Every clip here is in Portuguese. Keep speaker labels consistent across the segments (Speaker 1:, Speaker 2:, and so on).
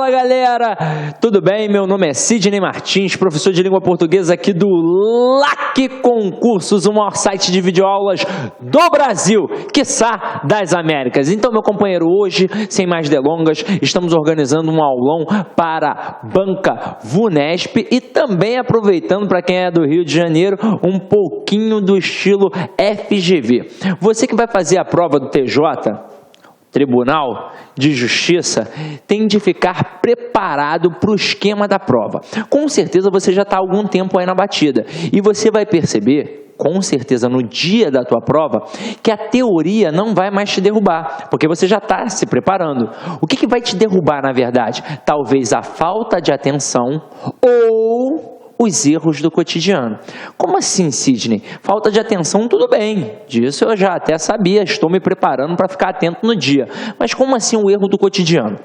Speaker 1: Fala galera, tudo bem? Meu nome é Sidney Martins, professor de língua portuguesa aqui do LAC Concursos, o maior site de videoaulas do Brasil, quiçá das Américas. Então, meu companheiro, hoje, sem mais delongas, estamos organizando um aulão para Banca VUNESP e também aproveitando para quem é do Rio de Janeiro, um pouquinho do estilo FGV. Você que vai fazer a prova do TJ, Tribunal de Justiça, tem de ficar preparado para o esquema da prova. Com certeza você já está há algum tempo aí na batida e você vai perceber, com certeza no dia da tua prova, que a teoria não vai mais te derrubar, porque você já está se preparando. O que vai te derrubar, na verdade? Talvez a falta de atenção ou os erros do cotidiano. Como assim, Sidney? Falta de atenção, tudo bem. Disso eu já até sabia, estou me preparando para ficar atento no dia. Mas como assim o erro do cotidiano?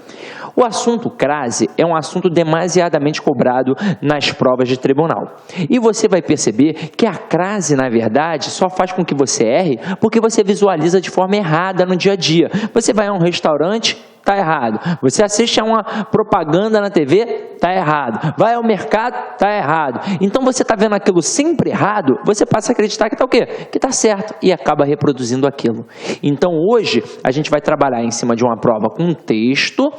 Speaker 1: O assunto crase é um assunto demasiadamente cobrado nas provas de tribunal. E você vai perceber que a crase, na verdade, só faz com que você erre porque você visualiza de forma errada no dia a dia. Você vai a um restaurante, está errado. Você assiste a uma propaganda na TV, está errado. Vai ao mercado, está errado. Então você está vendo aquilo sempre errado, você passa a acreditar que está o quê? Que está certo e acaba reproduzindo aquilo. Então hoje a gente vai trabalhar em cima de uma prova com texto,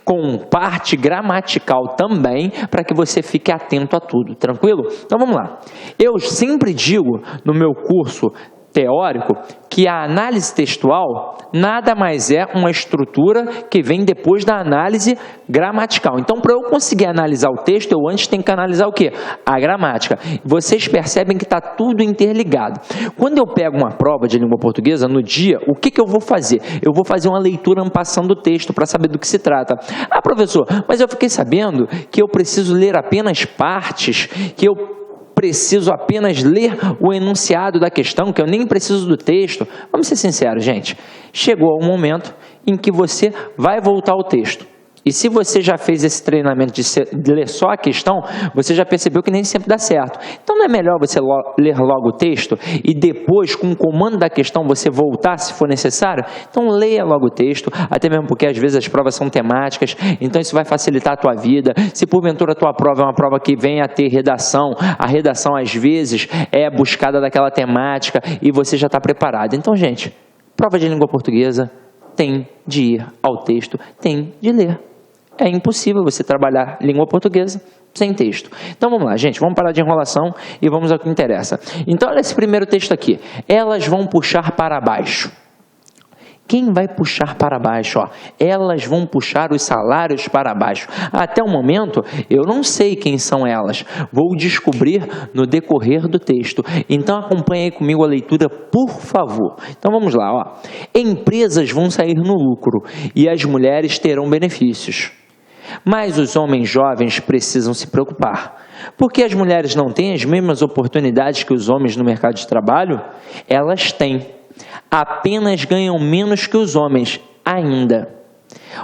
Speaker 1: com parte gramatical também, para que você fique atento a tudo, tranquilo? Então vamos lá. Eu sempre digo no meu curso teórico que a análise textual nada mais é uma estrutura que vem depois da análise gramatical. Então, para eu conseguir analisar o texto, eu antes tenho que analisar o quê? A gramática. Vocês percebem que está tudo interligado. Quando eu pego uma prova de língua portuguesa no dia, o que eu vou fazer? Eu vou fazer uma leitura passando do texto para saber do que se trata. Ah, professor, mas eu fiquei sabendo que eu preciso ler apenas partes, que eu preciso apenas ler o enunciado da questão, que eu nem preciso do texto. Vamos ser sinceros, gente. Chegou o momento em que você vai voltar ao texto. E se você já fez esse treinamento de ler só a questão, você já percebeu que nem sempre dá certo. Então não é melhor você ler logo o texto e depois, com o comando da questão, você voltar se for necessário? Então leia logo o texto, até mesmo porque às vezes as provas são temáticas, então isso vai facilitar a tua vida. Se porventura a tua prova é uma prova que vem a ter redação, a redação às vezes é buscada daquela temática e você já está preparado. Então, gente, prova de língua portuguesa tem de ir ao texto, tem de ler. É impossível você trabalhar língua portuguesa sem texto. Então vamos lá, gente, vamos parar de enrolação e vamos ao que interessa. Então olha esse primeiro texto aqui. Elas vão puxar para baixo. Quem vai puxar para baixo? Ó, elas vão puxar os salários para baixo. Até o momento, eu não sei quem são elas. Vou descobrir no decorrer do texto. Então acompanhe aí comigo a leitura, por favor. Então vamos lá. Ó. Empresas vão sair no lucro e as mulheres terão benefícios. Mas os homens jovens precisam se preocupar. Porque as mulheres não têm as mesmas oportunidades que os homens no mercado de trabalho? Elas têm. Apenas ganham menos que os homens, ainda.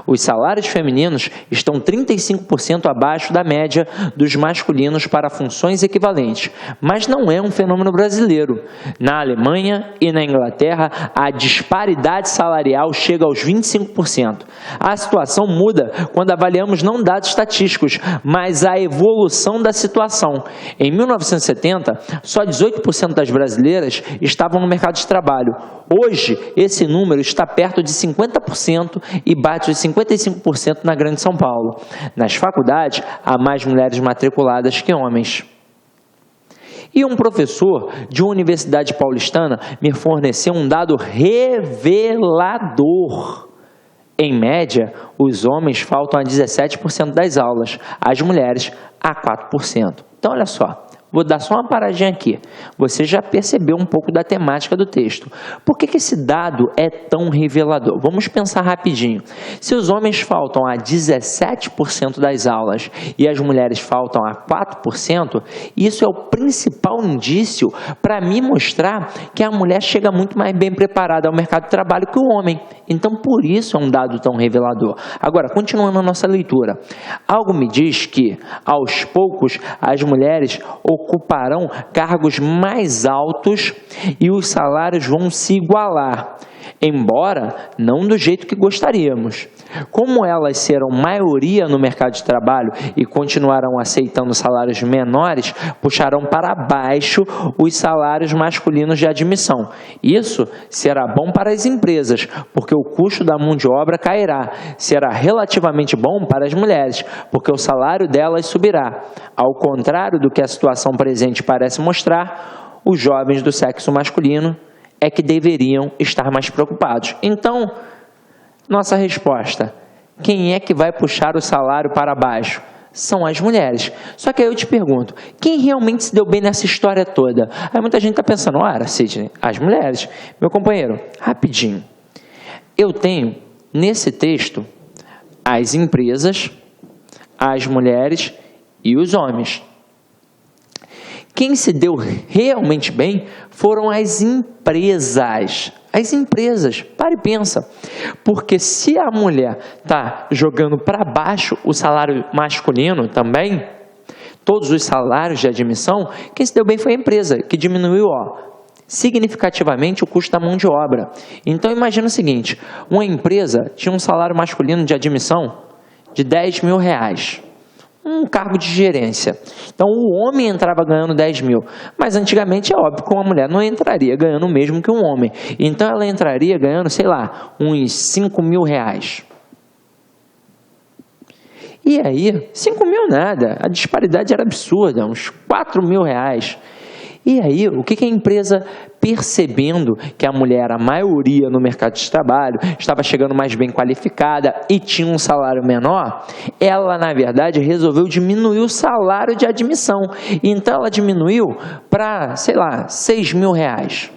Speaker 1: Os salários femininos estão 35% abaixo da média dos masculinos para funções equivalentes, mas não é um fenômeno brasileiro. Na Alemanha e na Inglaterra, a disparidade salarial chega aos 25%. A situação muda quando avaliamos não dados estatísticos, mas a evolução da situação. Em 1970, só 18% das brasileiras estavam no mercado de trabalho. Hoje, esse número está perto de 50% e bate os 55% na Grande São Paulo. Nas faculdades, há mais mulheres matriculadas que homens. E um professor de uma universidade paulistana me forneceu um dado revelador. Em média, os homens faltam a 17% das aulas, as mulheres a 4%. Então, olha só. Vou dar só uma paradinha aqui. Você já percebeu um pouco da temática do texto. Por que esse dado é tão revelador? Vamos pensar rapidinho. Se os homens faltam a 17% das aulas e as mulheres faltam a 4%, isso é o principal indício para me mostrar que a mulher chega muito mais bem preparada ao mercado de trabalho que o homem. Então, por isso é um dado tão revelador. Agora, continuando a nossa leitura. Algo me diz que, aos poucos, as mulheres ocuparão cargos mais altos e os salários vão se igualar, embora não do jeito que gostaríamos. Como elas serão maioria no mercado de trabalho e continuarão aceitando salários menores, puxarão para baixo os salários masculinos de admissão. Isso será bom para as empresas, porque o custo da mão de obra cairá. Será relativamente bom para as mulheres, porque o salário delas subirá. Ao contrário do que a situação presente parece mostrar, os jovens do sexo masculino é que deveriam estar mais preocupados. Então, nossa resposta: quem é que vai puxar o salário para baixo? São as mulheres. Só que aí eu te pergunto, quem realmente se deu bem nessa história toda? Aí muita gente está pensando, ora, Sidney, as mulheres. Meu companheiro, rapidinho. Eu tenho, nesse texto, as empresas, as mulheres e os homens. Quem se deu realmente bem foram as empresas. As empresas. Para e pensa. Porque se a mulher está jogando para baixo o salário masculino também, todos os salários de admissão, quem se deu bem foi a empresa, que diminuiu significativamente o custo da mão de obra. Então imagina o seguinte, uma empresa tinha um salário masculino de admissão de R$10 mil. Um cargo de gerência. Então, o homem entrava ganhando 10 mil. Mas, antigamente, é óbvio que uma mulher não entraria ganhando o mesmo que um homem. Então, ela entraria ganhando, sei lá, uns 5 mil reais. E aí, 5 mil nada. A disparidade era absurda, uns 4 mil reais. E aí, o que a empresa, percebendo que a mulher era a maioria no mercado de trabalho, estava chegando mais bem qualificada e tinha um salário menor, ela, na verdade, resolveu diminuir o salário de admissão. Então, ela diminuiu para, sei lá, 6 mil reais.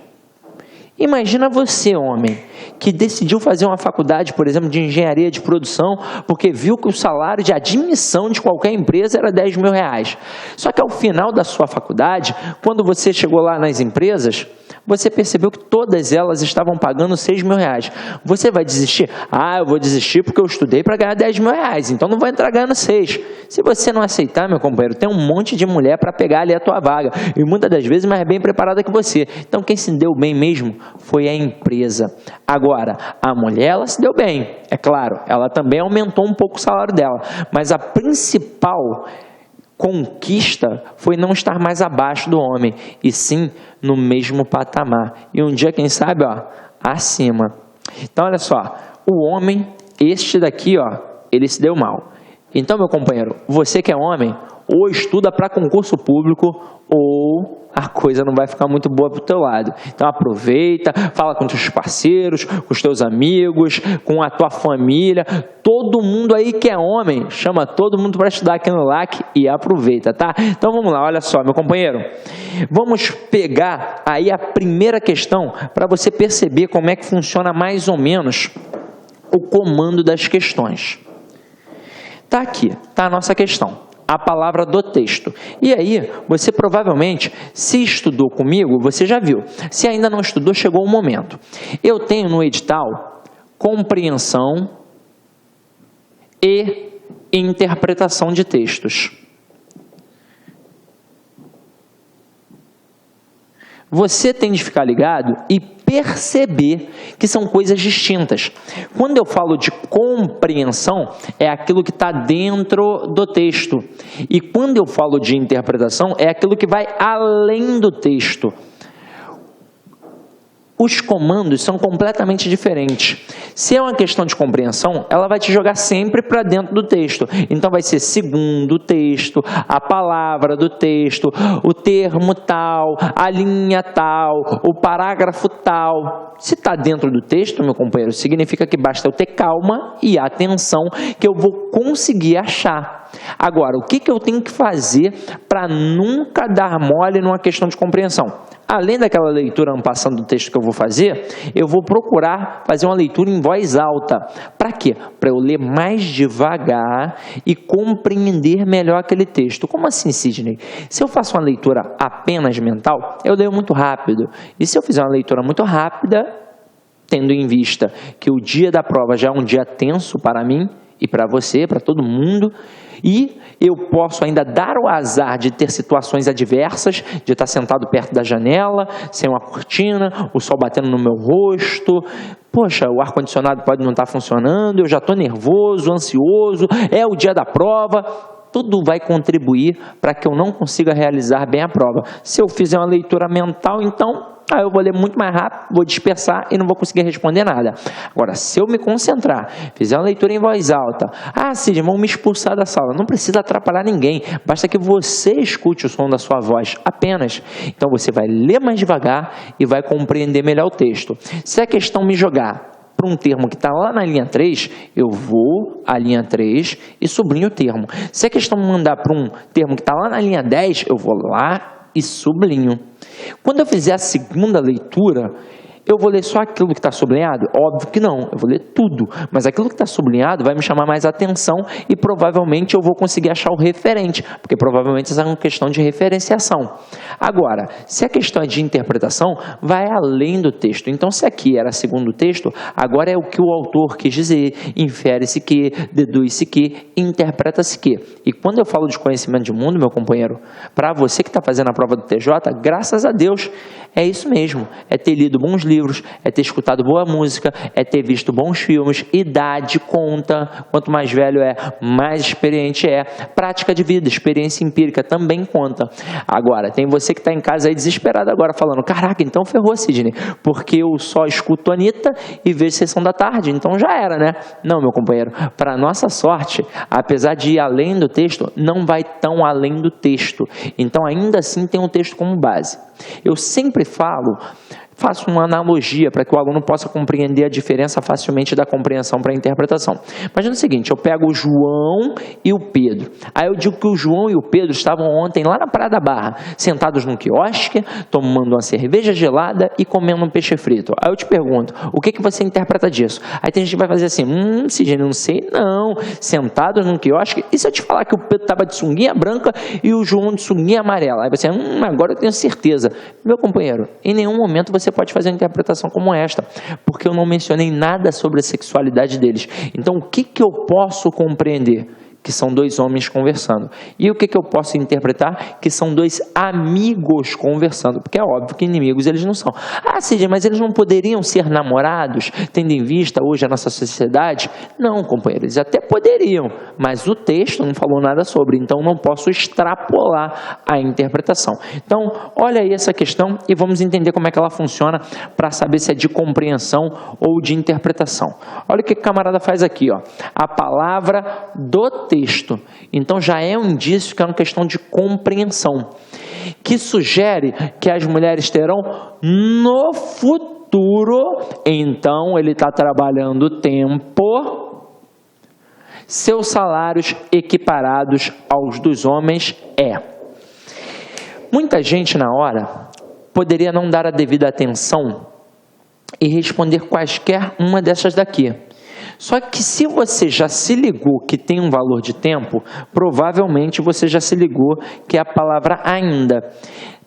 Speaker 1: Imagina você, homem, que decidiu fazer uma faculdade, por exemplo, de engenharia de produção, porque viu que o salário de admissão de qualquer empresa era 10 mil reais. Só que ao final da sua faculdade, quando você chegou lá nas empresas, você percebeu que todas elas estavam pagando 6 mil reais. Você vai desistir? Ah, eu vou desistir porque eu estudei para ganhar 10 mil reais, então não vou entrar ganhando 6. Se você não aceitar, meu companheiro, tem um monte de mulher para pegar ali a tua vaga, e muitas das vezes mais bem preparada que você. Então quem se deu bem mesmo foi a empresa. Agora, a mulher, ela se deu bem, é claro, ela também aumentou um pouco o salário dela, mas a principal conquista foi não estar mais abaixo do homem, e sim no mesmo patamar. E um dia, quem sabe, acima. Então, olha só, o homem, este daqui, ele se deu mal. Então, meu companheiro, você que é homem, ou estuda para concurso público, ou a coisa não vai ficar muito boa para o teu lado. Então aproveita, fala com teus parceiros, com os teus amigos, com a tua família, todo mundo aí que é homem, chama todo mundo para estudar aqui no LAC e aproveita, tá? Então vamos lá, olha só, meu companheiro, vamos pegar aí a primeira questão para você perceber como é que funciona mais ou menos o comando das questões. Tá aqui, tá a nossa questão. A palavra do texto. E aí, você provavelmente, se estudou comigo, você já viu. Se ainda não estudou, chegou o momento. Eu tenho no edital compreensão e interpretação de textos. Você tem de ficar ligado e perceber que são coisas distintas. Quando eu falo de compreensão, é aquilo que está dentro do texto. E quando eu falo de interpretação, é aquilo que vai além do texto. Os comandos são completamente diferentes. Se é uma questão de compreensão, ela vai te jogar sempre para dentro do texto. Então vai ser segundo o texto, a palavra do texto, o termo tal, a linha tal, o parágrafo tal. Se está dentro do texto, meu companheiro, significa que basta eu ter calma e atenção que eu vou conseguir achar. Agora, o que eu tenho que fazer para nunca dar mole numa questão de compreensão? Além daquela leitura passando do texto que eu vou fazer, eu vou procurar fazer uma leitura em voz alta. Para quê? Para eu ler mais devagar e compreender melhor aquele texto. Como assim, Sidney? Se eu faço uma leitura apenas mental, eu leio muito rápido. E se eu fizer uma leitura muito rápida, tendo em vista que o dia da prova já é um dia tenso para mim, e para você, para todo mundo, e eu posso ainda dar o azar de ter situações adversas, de estar sentado perto da janela, sem uma cortina, o sol batendo no meu rosto, poxa, o ar-condicionado pode não estar funcionando, eu já estou nervoso, ansioso, é o dia da prova. Tudo vai contribuir para que eu não consiga realizar bem a prova. Se eu fizer uma leitura mental, então, eu vou ler muito mais rápido, vou dispersar e não vou conseguir responder nada. Agora, se eu me concentrar, fizer uma leitura em voz alta, Cid, vão me expulsar da sala. Não precisa atrapalhar ninguém, basta que você escute o som da sua voz, apenas. Então, você vai ler mais devagar e vai compreender melhor o texto. Se a questão me jogar para um termo que está lá na linha 3, eu vou à linha 3 e sublinho o termo. Se a questão me mandar para um termo que está lá na linha 10, eu vou lá e sublinho. Quando eu fizer a segunda leitura, eu vou ler só aquilo que está sublinhado? Óbvio que não, eu vou ler tudo. Mas aquilo que está sublinhado vai me chamar mais atenção e provavelmente eu vou conseguir achar o referente, porque provavelmente essa é uma questão de referenciação. Agora, se a questão é de interpretação, vai além do texto. Então, se aqui era segundo o texto, agora é o que o autor quis dizer, infere-se que, deduz-se que, interpreta-se que. E quando eu falo de conhecimento de mundo, meu companheiro, para você que está fazendo a prova do TJ, graças a Deus, é isso mesmo, é ter lido bons livros, é ter escutado boa música, é ter visto bons filmes, idade conta, quanto mais velho é, mais experiente é, prática de vida, experiência empírica também conta. Agora, tem você que está em casa aí desesperado agora, falando, caraca, então ferrou, Sidney, porque eu só escuto Anitta e vejo Sessão da Tarde, então já era, né? Não, meu companheiro, para nossa sorte, apesar de ir além do texto, não vai tão além do texto, então ainda assim tem um texto como base. Eu sempre faço uma analogia para que o aluno possa compreender a diferença facilmente da compreensão para a interpretação. Imagina o seguinte, eu pego o João e o Pedro. Aí eu digo que o João e o Pedro estavam ontem lá na Praia da Barra, sentados num quiosque, tomando uma cerveja gelada e comendo um peixe frito. Aí eu te pergunto, o que você interpreta disso? Aí tem gente que vai fazer assim, Sidney, não sei não, sentados num quiosque, e se eu te falar que o Pedro estava de sunguinha branca e o João de sunguinha amarela? Aí você, agora eu tenho certeza. Meu companheiro, em nenhum momento você pode fazer uma interpretação como esta, porque eu não mencionei nada sobre a sexualidade deles. Então, o que eu posso compreender? Que são dois homens conversando. E o que eu posso interpretar? Que são dois amigos conversando, porque é óbvio que inimigos eles não são. Sidney, mas eles não poderiam ser namorados, tendo em vista hoje a nossa sociedade? Não, companheiro, eles até poderiam, mas o texto não falou nada sobre, então não posso extrapolar a interpretação. Então, olha aí essa questão e vamos entender como é que ela funciona para saber se é de compreensão ou de interpretação. Olha o que o camarada faz aqui, ó. A palavra do texto. Então já é um indício que é uma questão de compreensão, que sugere que as mulheres terão no futuro, então ele está trabalhando tempo, seus salários equiparados aos dos homens Muita gente na hora poderia não dar a devida atenção e responder quaisquer uma dessas daqui. Só que se você já se ligou que tem um valor de tempo, provavelmente você já se ligou que é a palavra ainda.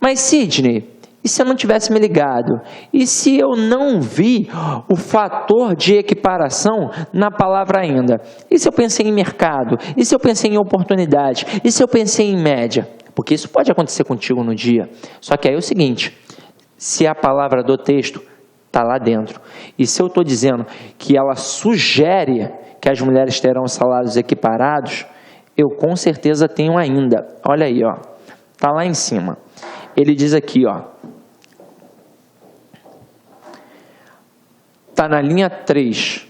Speaker 1: Mas Sidney, e se eu não tivesse me ligado? E se eu não vi o fator de equiparação na palavra ainda? E se eu pensei em mercado? E se eu pensei em oportunidade? E se eu pensei em média? Porque isso pode acontecer contigo no dia. Só que aí é o seguinte, se a palavra do texto está lá dentro. E se eu estou dizendo que ela sugere que as mulheres terão salários equiparados, eu com certeza tenho ainda. Olha aí, ó. Está lá em cima. Ele diz aqui, ó. Está na linha 3.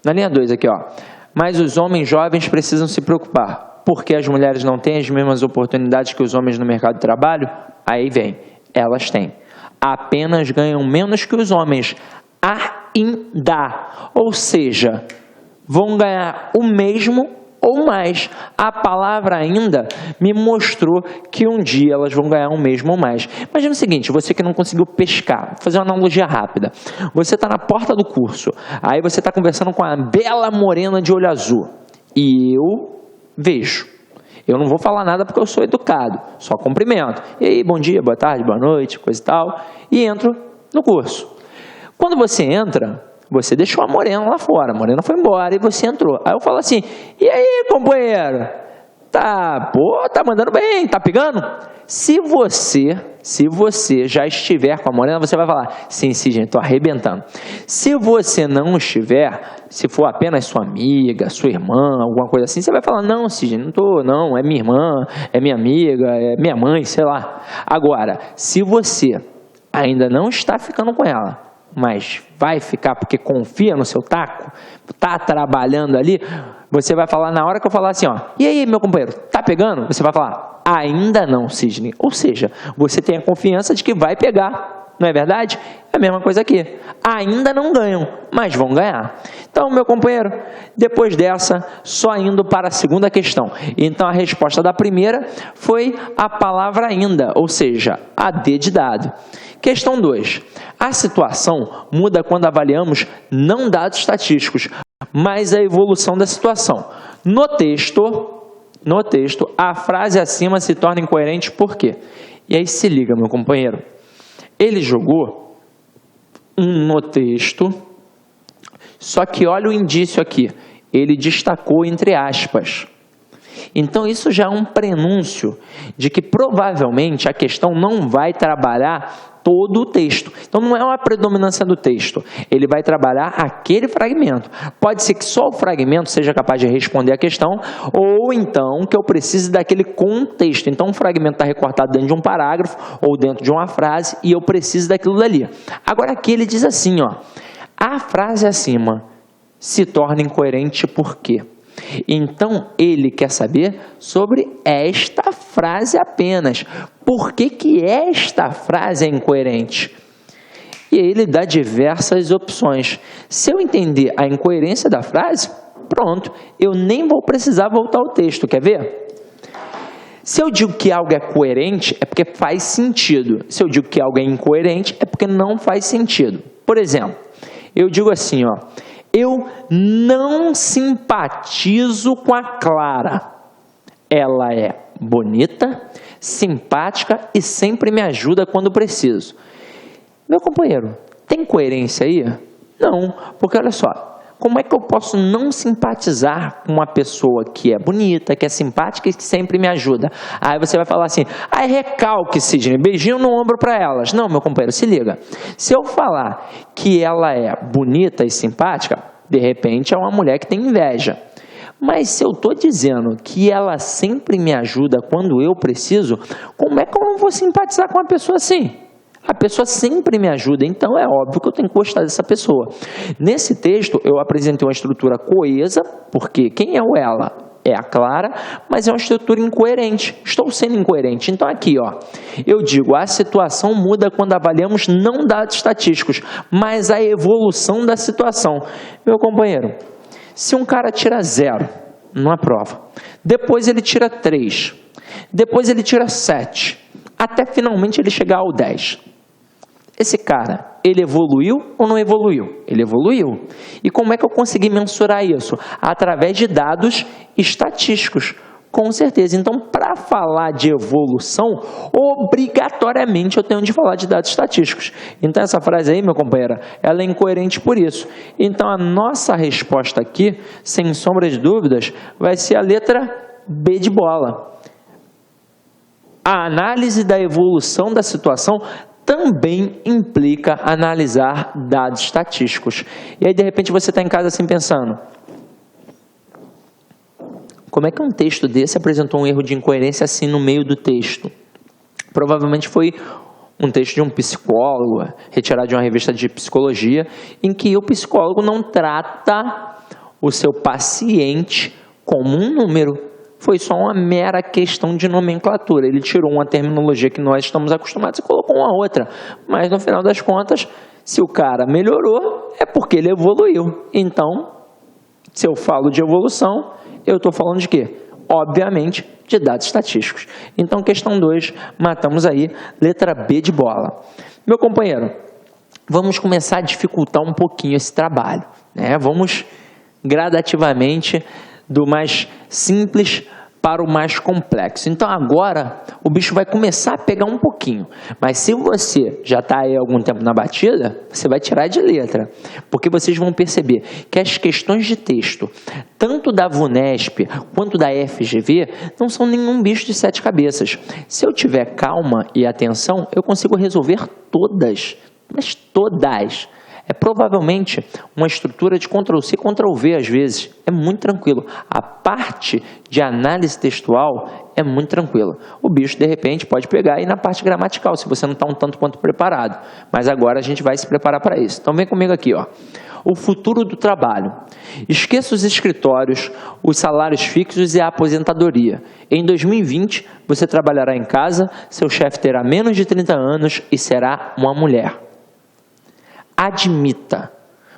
Speaker 1: Na linha 2 aqui, ó. Mas os homens jovens precisam se preocupar, porque as mulheres não têm as mesmas oportunidades que os homens no mercado de trabalho? Aí vem. Elas têm. Apenas ganham menos que os homens, ainda, ou seja, vão ganhar o mesmo ou mais. A palavra ainda me mostrou que um dia elas vão ganhar o mesmo ou mais. Imagina o seguinte, você que não conseguiu pescar, vou fazer uma analogia rápida, você está na porta do curso, aí você está conversando com a bela morena de olho azul, e eu vejo. Eu não vou falar nada porque eu sou educado, só cumprimento. E aí, bom dia, boa tarde, boa noite, coisa e tal. E entro no curso. Quando você entra, Você deixou a Morena lá fora, a Morena foi embora e você entrou. Aí eu falo assim, e aí, companheiro? Tá mandando bem, tá pegando? Se você já estiver com a Morena, você vai falar, sim, Sidney, tô arrebentando. Se você não estiver, se for apenas sua amiga, sua irmã, alguma coisa assim, você vai falar, não, Sidney, não, é minha irmã, é minha amiga, é minha mãe, sei lá. Agora, se você ainda não está ficando com ela, mas vai ficar porque confia no seu taco, tá trabalhando ali, você vai falar na hora que eu falar assim, ó, e aí, meu companheiro, tá pegando? Você vai falar, ainda não, Sidney. Ou seja, você tem a confiança de que vai pegar, não é verdade? É a mesma coisa aqui. Ainda não ganham, mas vão ganhar. Então, meu companheiro, depois dessa, só indo para a segunda questão. Então, a resposta da primeira foi a palavra ainda, ou seja, a D de dado. Questão 2. A situação muda quando avaliamos não dados estatísticos, mas a evolução da situação. No texto, a frase acima se torna incoerente por quê? E aí se liga, meu companheiro. Ele jogou no texto, só que olha o indício aqui. Ele destacou entre aspas. Então isso já é um prenúncio de que provavelmente a questão não vai trabalhar todo o texto. Então não é uma predominância do texto, ele vai trabalhar aquele fragmento. Pode ser que só o fragmento seja capaz de responder a questão, ou então que eu precise daquele contexto. Então um fragmento está recortado dentro de um parágrafo ou dentro de uma frase e eu preciso daquilo dali. Agora aqui ele diz assim, ó, a frase acima se torna incoerente por quê? Então, ele quer saber sobre esta frase apenas. Por que esta frase é incoerente? E aí ele dá diversas opções. Se eu entender a incoerência da frase, pronto, eu nem vou precisar voltar ao texto, quer ver? Se eu digo que algo é coerente, é porque faz sentido. Se eu digo que algo é incoerente, é porque não faz sentido. Por exemplo, eu digo assim, ó, eu não simpatizo com a Clara. Ela é bonita, simpática e sempre me ajuda quando preciso. Meu companheiro, tem coerência aí? Não, porque olha só, como é que eu posso não simpatizar com uma pessoa que é bonita, que é simpática e que sempre me ajuda? Aí você vai falar assim, recalque, Sidney, beijinho no ombro para elas. Não, meu companheiro, se liga. Se eu falar que ela é bonita e simpática, de repente é uma mulher que tem inveja. Mas se eu estou dizendo que ela sempre me ajuda quando eu preciso, como é que eu não vou simpatizar com uma pessoa assim? A pessoa sempre me ajuda, então é óbvio que eu tenho que gostar dessa pessoa. Nesse texto, eu apresentei uma estrutura coesa, porque quem é o ela? É a Clara, mas é uma estrutura incoerente. Estou sendo incoerente. Então aqui, ó, eu digo, a situação muda quando avaliamos não dados estatísticos, mas a evolução da situação. Meu companheiro, se um cara tira 0 numa prova, depois ele tira 3, depois ele tira 7, até finalmente ele chegar ao 10. Esse cara, ele evoluiu ou não evoluiu? Ele evoluiu. E como é que eu consegui mensurar isso? Através de dados estatísticos, com certeza. Então, para falar de evolução, obrigatoriamente eu tenho de falar de dados estatísticos. Então, essa frase aí, meu companheiro, ela é incoerente por isso. Então, a nossa resposta aqui, sem sombra de dúvidas, vai ser a letra B de bola. A análise da evolução da situação também implica analisar dados estatísticos. E aí, de repente, você está em casa assim pensando, como é que um texto desse apresentou um erro de incoerência assim no meio do texto? Provavelmente foi um texto de um psicólogo, retirado de uma revista de psicologia, em que o psicólogo não trata o seu paciente como um número. Foi só uma mera questão de nomenclatura. Ele tirou uma terminologia que nós estamos acostumados e colocou uma outra. Mas, no final das contas, se o cara melhorou, é porque ele evoluiu. Então, se eu falo de evolução, eu estou falando de quê? Obviamente, de dados estatísticos. Então, questão 2, matamos aí, letra B de bola. Meu companheiro, vamos começar a dificultar um pouquinho esse trabalho, né? Vamos gradativamente do mais simples para o mais complexo. Então agora o bicho vai começar a pegar um pouquinho. Mas se você já está aí há algum tempo na batida, você vai tirar de letra. Porque vocês vão perceber que as questões de texto, tanto da VUNESP quanto da FGV, não são nenhum bicho de 7 cabeças. Se eu tiver calma e atenção, eu consigo resolver todas. Mas todas. É provavelmente uma estrutura de Ctrl+C, Ctrl+V às vezes. É muito tranquilo. A parte de análise textual é muito tranquila. O bicho, de repente, pode pegar aí na parte gramatical, se você não está um tanto quanto preparado. Mas agora a gente vai se preparar para isso. Então vem comigo aqui, ó. O futuro do trabalho. Esqueça os escritórios, os salários fixos e a aposentadoria. Em 2020, você trabalhará em casa, seu chefe terá menos de 30 anos e será uma mulher. Admita,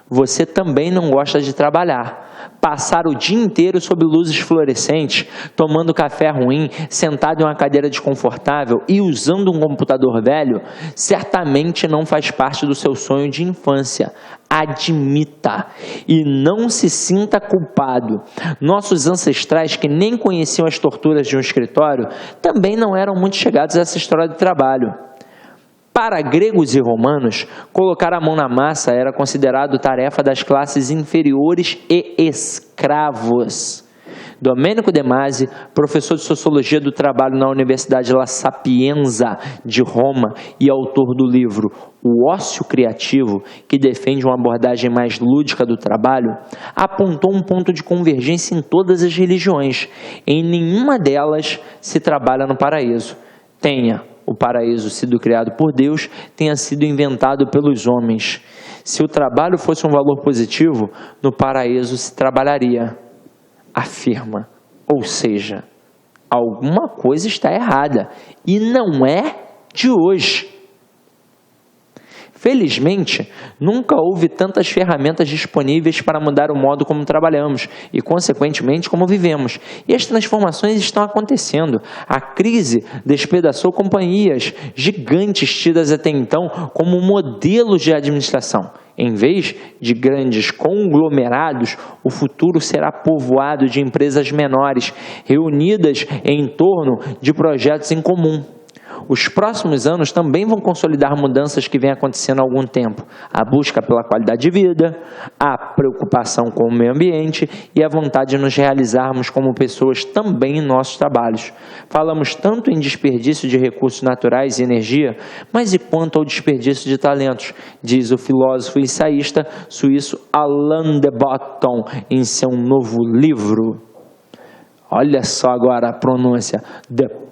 Speaker 1: você também não gosta de trabalhar. Passar o dia inteiro sob luzes fluorescentes, tomando café ruim, sentado em uma cadeira desconfortável e usando um computador velho, certamente não faz parte do seu sonho de infância. Admita e não se sinta culpado. Nossos ancestrais, que nem conheciam as torturas de um escritório, também não eram muito chegados a essa história de trabalho. Para gregos e romanos, colocar a mão na massa era considerado tarefa das classes inferiores e escravos. Domênico De Masi, professor de Sociologia do Trabalho na Universidade La Sapienza de Roma e autor do livro O Ócio Criativo, que defende uma abordagem mais lúdica do trabalho, apontou um ponto de convergência em todas as religiões. Em nenhuma delas se trabalha no paraíso. Tenha o paraíso sido criado por Deus, tenha sido inventado pelos homens. Se o trabalho fosse um valor positivo, no paraíso se trabalharia, afirma. Ou seja, alguma coisa está errada e não é de hoje. Felizmente, nunca houve tantas ferramentas disponíveis para mudar o modo como trabalhamos e, consequentemente, como vivemos. E as transformações estão acontecendo. A crise despedaçou companhias gigantes tidas até então como modelos de administração. Em vez de grandes conglomerados, o futuro será povoado de empresas menores, reunidas em torno de projetos em comum. Os próximos anos também vão consolidar mudanças que vêm acontecendo há algum tempo. A busca pela qualidade de vida, a preocupação com o meio ambiente e a vontade de nos realizarmos como pessoas também em nossos trabalhos. Falamos tanto em desperdício de recursos naturais e energia, mas e quanto ao desperdício de talentos? Diz o filósofo e ensaísta suíço Alain de Botton em seu novo livro. Olha só agora a pronúncia. The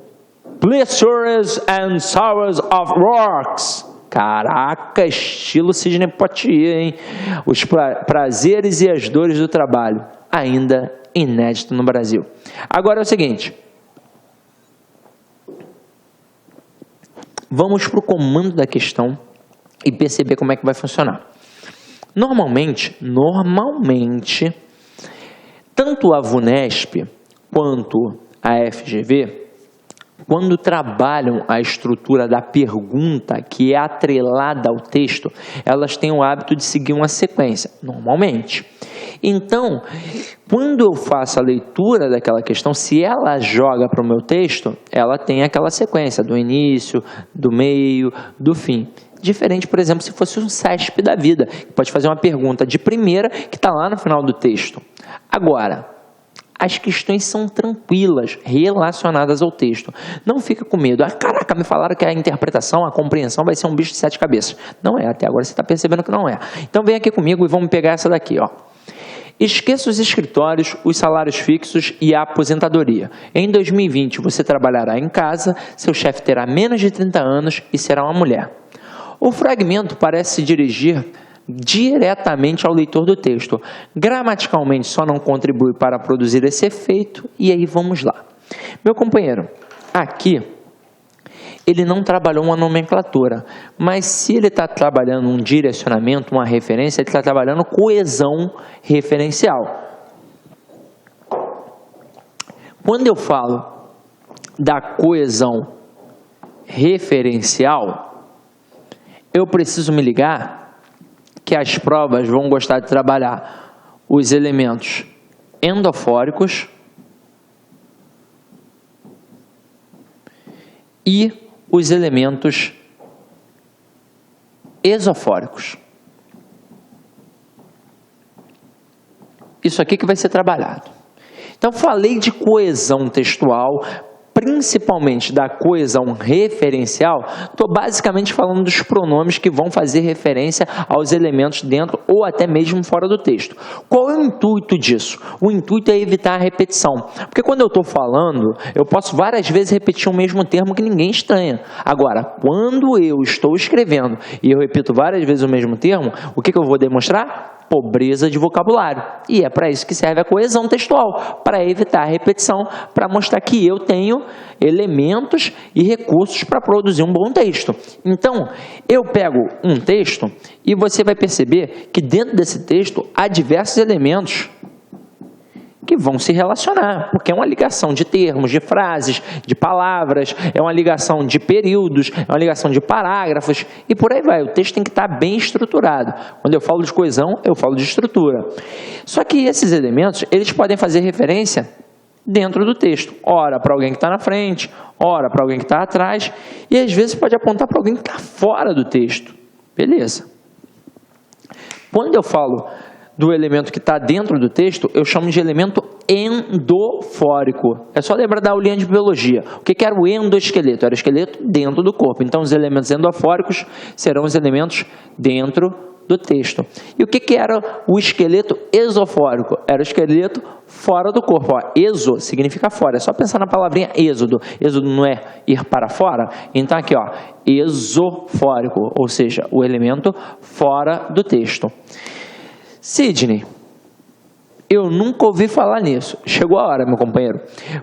Speaker 1: Pleasures and Sorrows of Works. Caraca, estilo Sidney Poitier, hein? Os prazeres e as dores do trabalho. Ainda inédito no Brasil. Agora é o seguinte. Vamos para o comando da questão e perceber como é que vai funcionar. Normalmente, tanto a VUNESP quanto a FGV, quando trabalham a estrutura da pergunta que é atrelada ao texto, elas têm o hábito de seguir uma sequência, normalmente. Então, quando eu faço a leitura daquela questão, se ela joga para o meu texto, ela tem aquela sequência do início, do meio, do fim. Diferente, por exemplo, se fosse um SESP da vida, que pode fazer uma pergunta de primeira que está lá no final do texto. Agora, as questões são tranquilas, relacionadas ao texto. Não fica com medo. Ah, caraca, me falaram que a interpretação, a compreensão vai ser um bicho de 7 cabeças. Não é, até agora você está percebendo que não é. Então vem aqui comigo e vamos pegar essa daqui, ó. Esqueça os escritórios, os salários fixos e a aposentadoria. Em 2020, você trabalhará em casa, seu chefe terá menos de 30 anos e será uma mulher. O fragmento parece se dirigir diretamente ao leitor do texto. Gramaticalmente só não contribui para produzir esse efeito, e aí vamos lá. Meu companheiro, aqui ele não trabalhou uma nomenclatura, mas se ele está trabalhando um direcionamento, uma referência, ele está trabalhando coesão referencial. Quando eu falo da coesão referencial, eu preciso me ligar que as provas vão gostar de trabalhar os elementos endofóricos e os elementos exofóricos. Isso aqui que vai ser trabalhado. Então, falei de coesão textual, principalmente da coesão referencial. Estou basicamente falando dos pronomes que vão fazer referência aos elementos dentro ou até mesmo fora do texto. Qual é o intuito disso? O intuito é evitar a repetição. Porque quando eu estou falando, eu posso várias vezes repetir o mesmo termo que ninguém estranha. Agora, quando eu estou escrevendo e eu repito várias vezes o mesmo termo, o que eu vou demonstrar? Pobreza de vocabulário. E é para isso que serve a coesão textual, para evitar a repetição, para mostrar que eu tenho elementos e recursos para produzir um bom texto. Então, eu pego um texto e você vai perceber que dentro desse texto há diversos elementos que vão se relacionar, porque é uma ligação de termos, de frases, de palavras, é uma ligação de períodos, é uma ligação de parágrafos e por aí vai. O texto tem que estar bem estruturado. Quando eu falo de coesão, eu falo de estrutura. Só que esses elementos, eles podem fazer referência dentro do texto. Ora para alguém que está na frente, ora para alguém que está atrás e às vezes pode apontar para alguém que está fora do texto. Beleza. Quando eu falo do elemento que está dentro do texto, eu chamo de elemento endofórico. É só lembrar da aulinha de biologia. O que era o endoesqueleto? Era o esqueleto dentro do corpo. Então, os elementos endofóricos serão os elementos dentro do texto. E o que era o esqueleto exofórico? Era o esqueleto fora do corpo. Ó, exo significa fora. É só pensar na palavrinha êxodo. Êxodo não é ir para fora? Então, aqui, ó, exofórico, ou seja, o elemento fora do texto. Sidney, eu nunca ouvi falar nisso. Chegou a hora, meu companheiro.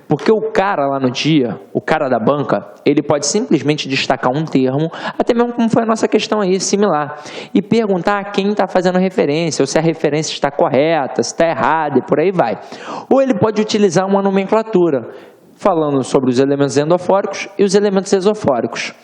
Speaker 1: Porque o cara lá no dia, o cara da banca, ele pode simplesmente destacar um termo, até mesmo como foi a nossa questão aí, similar, e perguntar a quem está fazendo referência, ou se a referência está correta, se está errada, e por aí vai. Ou ele pode utilizar uma nomenclatura, falando sobre os elementos endofóricos e os elementos exofóricos.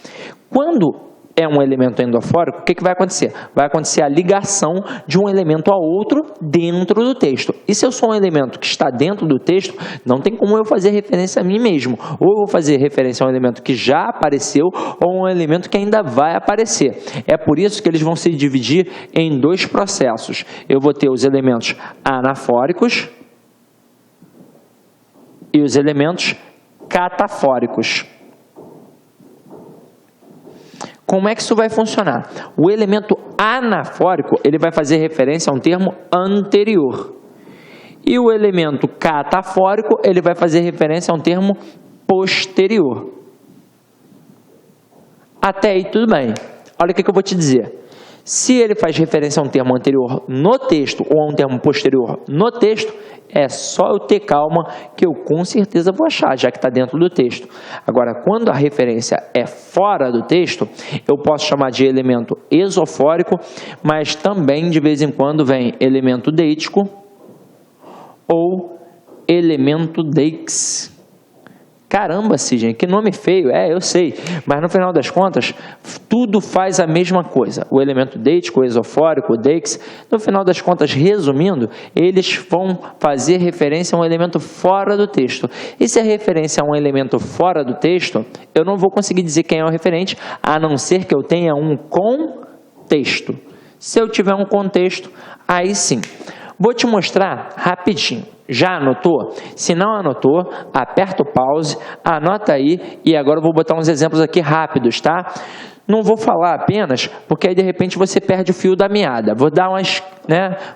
Speaker 1: Quando é um elemento endofórico, o que vai acontecer? Vai acontecer a ligação de um elemento a outro dentro do texto. E se eu sou um elemento que está dentro do texto, não tem como eu fazer referência a mim mesmo. Ou eu vou fazer referência a um elemento que já apareceu ou um elemento que ainda vai aparecer. É por isso que eles vão se dividir em dois processos. Eu vou ter os elementos anafóricos e os elementos catafóricos. Como é que isso vai funcionar? O elemento anafórico, ele vai fazer referência a um termo anterior. E o elemento catafórico, ele vai fazer referência a um termo posterior. Até aí tudo bem. Olha o que eu vou te dizer. Se ele faz referência a um termo anterior no texto ou a um termo posterior no texto, é só eu ter calma que eu com certeza vou achar, já que está dentro do texto. Agora, quando a referência é fora do texto, eu posso chamar de elemento exofórico, mas também de vez em quando vem elemento deítico ou elemento deixe. Caramba, Sidney, que nome feio. É, eu sei, mas no final das contas, tudo faz a mesma coisa. O elemento deítico, o exofórico, o deixe, no final das contas, resumindo, eles vão fazer referência a um elemento fora do texto. E se a referência a um elemento fora do texto, eu não vou conseguir dizer quem é o referente, a não ser que eu tenha um contexto. Se eu tiver um contexto, aí sim. Vou te mostrar rapidinho. Já anotou? Se não anotou, aperta o pause, anota aí e agora eu vou botar uns exemplos aqui rápidos, tá? Não vou falar apenas, porque aí de repente você perde o fio da meada. Vou dar umas,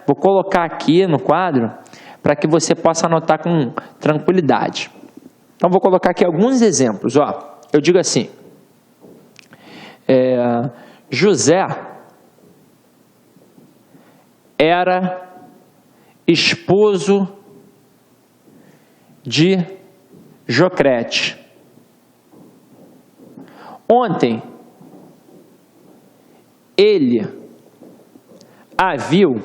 Speaker 1: vou colocar aqui no quadro para que você possa anotar com tranquilidade. Então vou colocar aqui alguns exemplos, ó. Eu digo assim: José era esposo de Jocrete. Ontem, ele a viu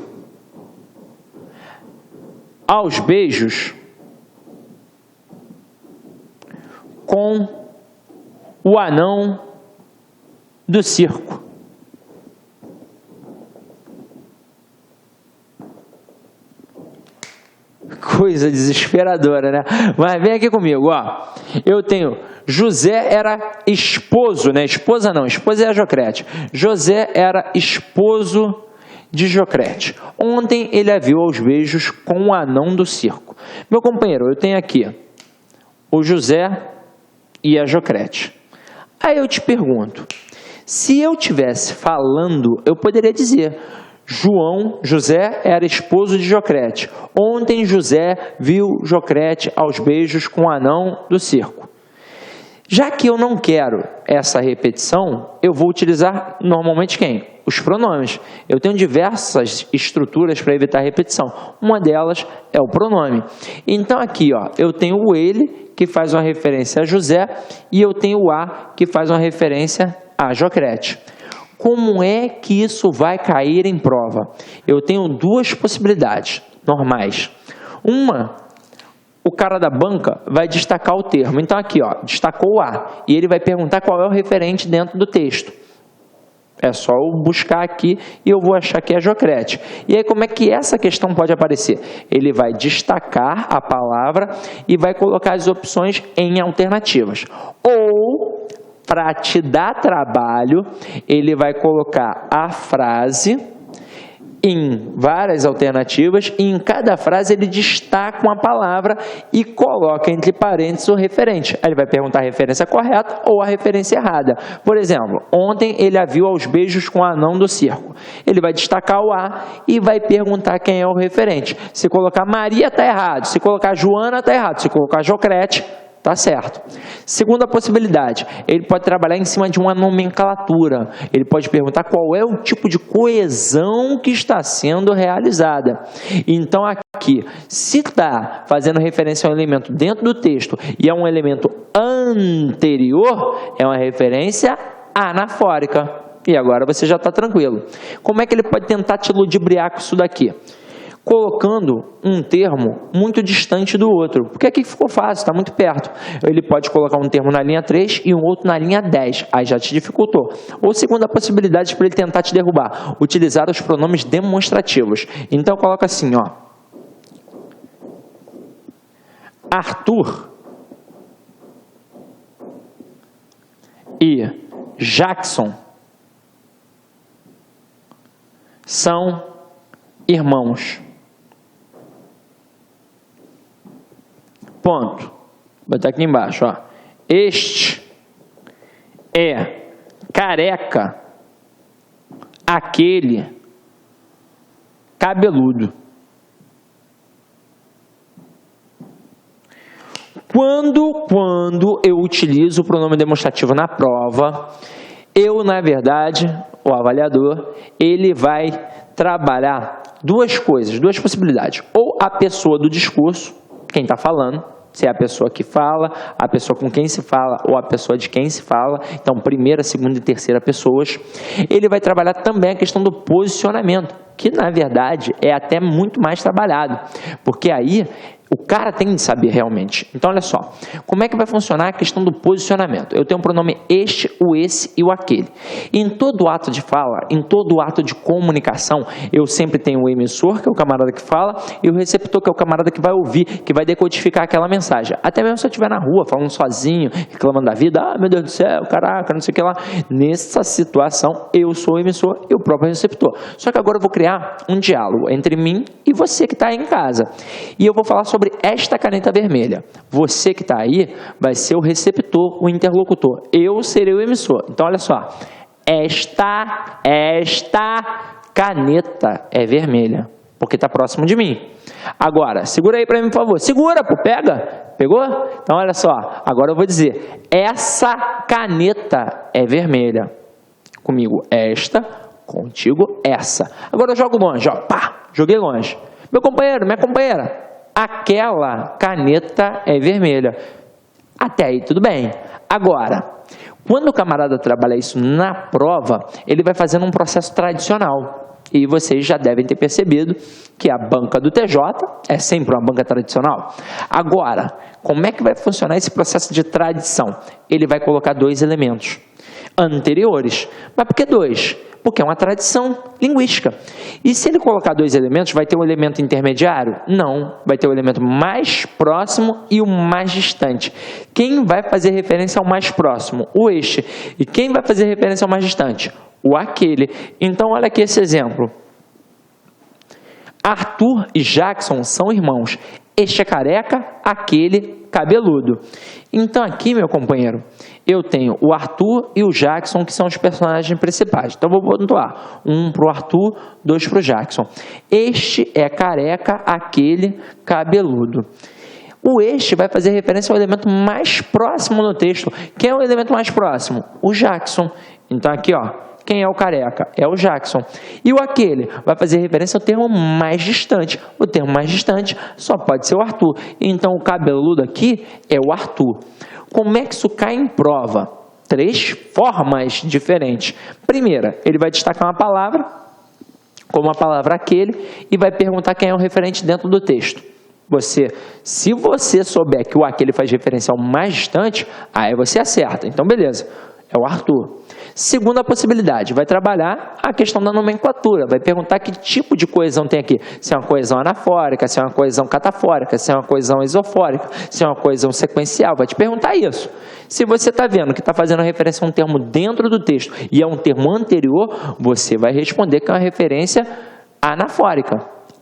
Speaker 1: aos beijos com o anão do circo. Coisa desesperadora, né? Mas vem aqui comigo, ó. Eu tenho José era esposo, né? Esposa não, esposa é a Jocrete. José era esposo de Jocrete. Ontem ele a viu aos beijos com o anão do circo. Meu companheiro, eu tenho aqui o José e a Jocrete. Aí eu te pergunto, se eu estivesse falando, eu poderia dizer, José era esposo de Jocrete. Ontem José viu Jocrete aos beijos com o anão do circo. Já que eu não quero essa repetição, eu vou utilizar normalmente quem? Os pronomes. Eu tenho diversas estruturas para evitar repetição. Uma delas é o pronome. Então aqui, ó, eu tenho o ele, que faz uma referência a José, e eu tenho o a, que faz uma referência a Jocrete. Como é que isso vai cair em prova? Eu tenho duas possibilidades normais. Uma, o cara da banca vai destacar o termo. Então aqui, ó, destacou o a, e ele vai perguntar qual é o referente dentro do texto. É só eu buscar aqui e eu vou achar que é Jocrete. E aí como é que essa questão pode aparecer? Ele vai destacar a palavra e vai colocar as opções em alternativas. Ou, para te dar trabalho, ele vai colocar a frase em várias alternativas e em cada frase ele destaca uma palavra e coloca entre parênteses o referente. Aí ele vai perguntar a referência correta ou a referência errada. Por exemplo, ontem ele a viu aos beijos com o anão do circo. Ele vai destacar o a e vai perguntar quem é o referente. Se colocar Maria, está errado. Se colocar Joana, está errado. Se colocar Jocrete, tá certo. Segunda possibilidade, ele pode trabalhar em cima de uma nomenclatura. Ele pode perguntar qual é o tipo de coesão que está sendo realizada. Então aqui, se está fazendo referência a um elemento dentro do texto e é um elemento anterior, é uma referência anafórica. E agora você já está tranquilo. Como é que ele pode tentar te ludibriar com isso daqui? Colocando um termo muito distante do outro, porque aqui ficou fácil, está muito perto. Ele pode colocar um termo na linha 3 e um outro na linha 10, aí já te dificultou. Ou segunda possibilidade para ele tentar te derrubar, utilizar os pronomes demonstrativos. Então coloca assim, ó, Arthur e Jackson são irmãos. Ponto. Vou botar aqui embaixo, ó. Este é careca, aquele cabeludo. Quando eu utilizo o pronome demonstrativo na prova, eu, na verdade, o avaliador, ele vai trabalhar duas coisas, duas possibilidades. Ou a pessoa do discurso, quem está falando, se é a pessoa que fala, a pessoa com quem se fala ou a pessoa de quem se fala. Então, primeira, segunda e terceira pessoas. Ele vai trabalhar também a questão do posicionamento, que na verdade é até muito mais trabalhado, porque aí o cara tem de saber realmente. Então, olha só, como é que vai funcionar a questão do posicionamento? Eu tenho um pronome este, o esse e o aquele. Em todo ato de fala, em todo ato de comunicação, eu sempre tenho o emissor, que é o camarada que fala, e o receptor, que é o camarada que vai ouvir, que vai decodificar aquela mensagem. Até mesmo se eu estiver na rua, falando sozinho, reclamando da vida, ah, meu Deus do céu, caraca, não sei o que lá. Nessa situação, eu sou o emissor e o próprio receptor. Só que agora eu vou criar um diálogo entre mim e você que está aí em casa. E eu vou falar sobre esta caneta vermelha. Você que está aí vai ser o receptor, o interlocutor. Eu serei o emissor. Então, olha só. Esta caneta é vermelha, porque está próximo de mim. Agora, segura aí para mim, por favor. Segura, pô, pega. Pegou? Então, olha só. Agora eu vou dizer, essa caneta é vermelha. Comigo, esta. Contigo, essa. Agora eu jogo longe, ó. Pá, joguei longe. Meu companheiro, minha companheira, aquela caneta é vermelha. Até aí tudo bem. Agora, quando o camarada trabalha isso na prova, ele vai fazendo um processo tradicional. E vocês já devem ter percebido que a banca do TJ é sempre uma banca tradicional. Agora, como é que vai funcionar esse processo de tradição? Ele vai colocar dois elementos anteriores. Mas por que dois? Porque é uma tradição linguística. E se ele colocar dois elementos, vai ter um elemento intermediário? Não, vai ter o elemento mais próximo e o mais distante. Quem vai fazer referência ao mais próximo? O este. E quem vai fazer referência ao mais distante? O aquele. Então, olha aqui esse exemplo. Arthur e Jackson são irmãos. Este é careca, aquele cabeludo. Então aqui, meu companheiro, eu tenho o Arthur e o Jackson, que são os personagens principais. Então vou pontuar. 1 para o Arthur, 2 para o Jackson. Este é careca, aquele cabeludo. O este vai fazer referência ao elemento mais próximo no texto. Quem é o elemento mais próximo? O Jackson. Então aqui, ó. Quem é o careca? É o Jackson. E o aquele vai fazer referência ao termo mais distante. O termo mais distante só pode ser o Arthur. Então, o cabeludo aqui é o Arthur. Como é que isso cai em prova? 3 formas diferentes. Primeira, ele vai destacar uma palavra, como a palavra aquele, e vai perguntar quem é o referente dentro do texto. Se você souber que o aquele faz referência ao mais distante, aí você acerta. Então, beleza. É o Arthur. Segunda possibilidade, vai trabalhar a questão da nomenclatura, vai perguntar que tipo de coesão tem aqui, se é uma coesão anafórica, se é uma coesão catafórica, se é uma coesão isofórica, se é uma coesão sequencial, vai te perguntar isso. Se você está vendo que está fazendo referência a um termo dentro do texto e é um termo anterior, você vai responder que é uma referência anafórica.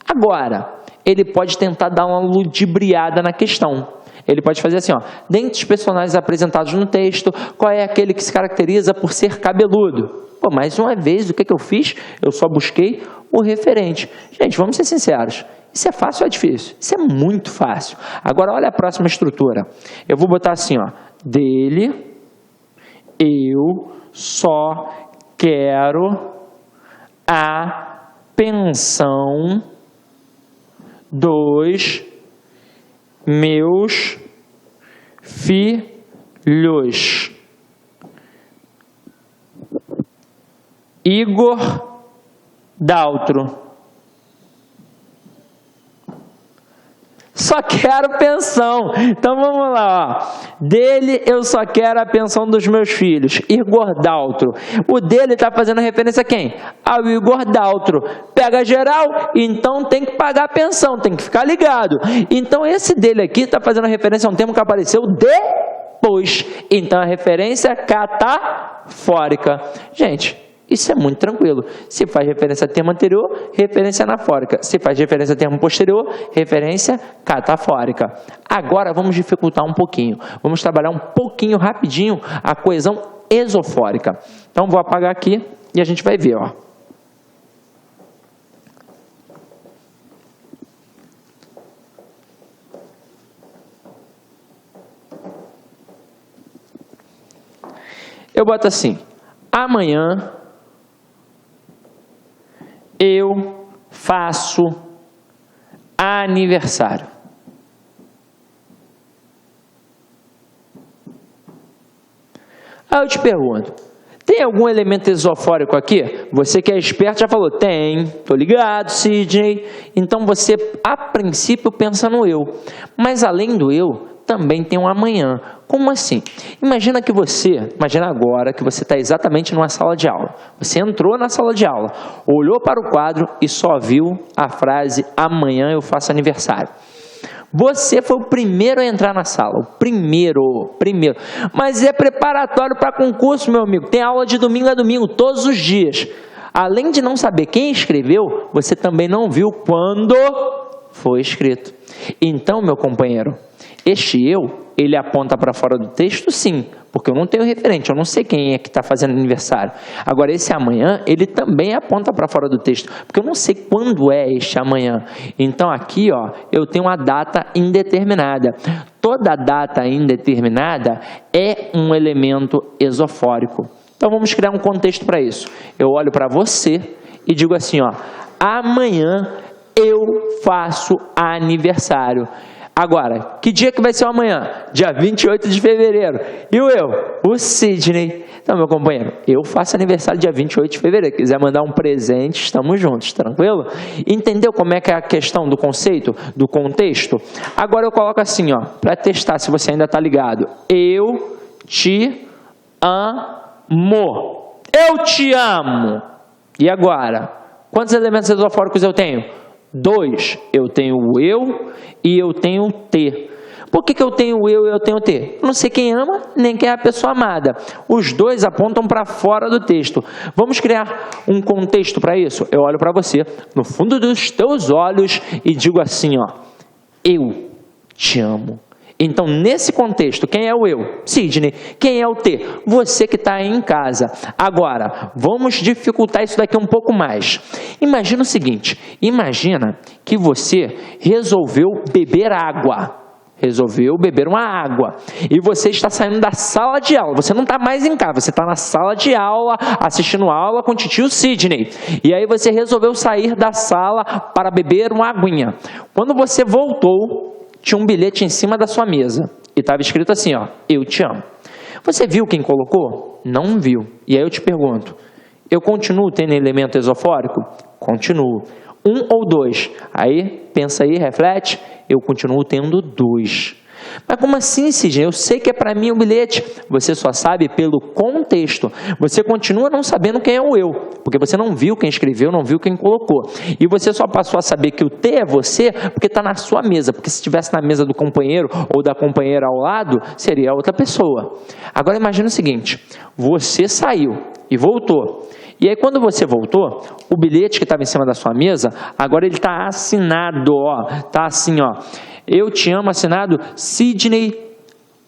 Speaker 1: Agora, ele pode tentar dar uma ludibriada na questão. Ele pode fazer assim, ó, dentre os personagens apresentados no texto, qual é aquele que se caracteriza por ser cabeludo? Pô, mais uma vez, o que eu fiz? Eu só busquei o referente. Gente, vamos ser sinceros, isso é fácil ou é difícil? Isso é muito fácil. Agora, olha a próxima estrutura. Eu vou botar assim, ó, dele, eu só quero a pensão dos meus filhos. Igor Daltro. Só quero pensão. Então vamos lá, ó. Dele eu só quero a pensão dos meus filhos. Igor Daltro. O dele está fazendo referência a quem? Ao Igor Daltro. Pega geral, então tem que pagar a pensão, tem que ficar ligado. Então esse dele aqui está fazendo referência a um termo que apareceu depois. Então a referência catafórica. Gente, isso é muito tranquilo. Se faz referência a termo anterior, referência anafórica. Se faz referência a termo posterior, referência catafórica. Agora vamos dificultar um pouquinho. Vamos trabalhar um pouquinho rapidinho a coesão esofórica. Então vou apagar aqui e a gente vai ver, ó. Eu boto assim: amanhã eu faço aniversário. Aí eu te pergunto, tem algum elemento esofórico aqui? Você que é esperto já falou, tem, tô ligado, Sidney. Então você, a princípio, pensa no eu. Mas além do eu, também tem um amanhã. Como assim? Imagina agora que você está exatamente numa sala de aula. Você entrou na sala de aula, olhou para o quadro e só viu a frase, amanhã eu faço aniversário. Você foi o primeiro a entrar na sala, o primeiro. Mas é preparatório para concurso, meu amigo. Tem aula de domingo a domingo, todos os dias. Além de não saber quem escreveu, você também não viu quando foi escrito. Então, meu companheiro, este eu, ele aponta para fora do texto, sim, porque eu não tenho referente, eu não sei quem é que está fazendo aniversário. Agora, esse amanhã, ele também aponta para fora do texto, porque eu não sei quando é este amanhã. Então, aqui, ó, eu tenho uma data indeterminada. Toda data indeterminada é um elemento esofórico. Então, vamos criar um contexto para isso. Eu olho para você e digo assim, ó, amanhã eu faço aniversário. Agora, que dia que vai ser o amanhã? Dia 28 de fevereiro. E o Sidney. Então, meu companheiro, eu faço aniversário dia 28 de fevereiro. Quiser mandar um presente, estamos juntos, tranquilo? Entendeu como é que é a questão do conceito, do contexto? Agora eu coloco assim, ó, para testar se você ainda está ligado. Eu te amo. Eu te amo. E agora, quantos elementos isofóricos eu tenho? 2. Eu tenho o eu e eu tenho o T. Por que eu tenho o eu e eu tenho o T? Eu não sei quem ama, nem quem é a pessoa amada. Os dois apontam para fora do texto. Vamos criar um contexto para isso? Eu olho para você, no fundo dos teus olhos, e digo assim, ó, eu te amo. Então, nesse contexto, quem é o eu? Sidney. Quem é o T? Você que está aí em casa. Agora, vamos dificultar isso daqui um pouco mais. Imagina o seguinte, imagina que você resolveu beber água. Resolveu beber uma água. E você está saindo da sala de aula. Você não está mais em casa, você está na sala de aula, assistindo aula com o tio Sidney. E aí você resolveu sair da sala para beber uma aguinha. Quando você voltou, tinha um bilhete em cima da sua mesa. E estava escrito assim, ó, eu te amo. Você viu quem colocou? Não viu. E aí eu te pergunto, eu continuo tendo elemento esofórico? Continuo. 1 ou 2? Aí, pensa aí, reflete. Eu continuo tendo 2. Mas como assim, Sidney? Eu sei que é para mim o bilhete. Você só sabe pelo contexto. Você continua não sabendo quem é o eu, porque você não viu quem escreveu, não viu quem colocou. E você só passou a saber que o T é você porque está na sua mesa. Porque se estivesse na mesa do companheiro ou da companheira ao lado, seria outra pessoa. Agora imagina o seguinte, você saiu e voltou. E aí quando você voltou, o bilhete que estava em cima da sua mesa, agora ele está assinado, ó, tá assim, ó. Eu te amo, assinado Sidney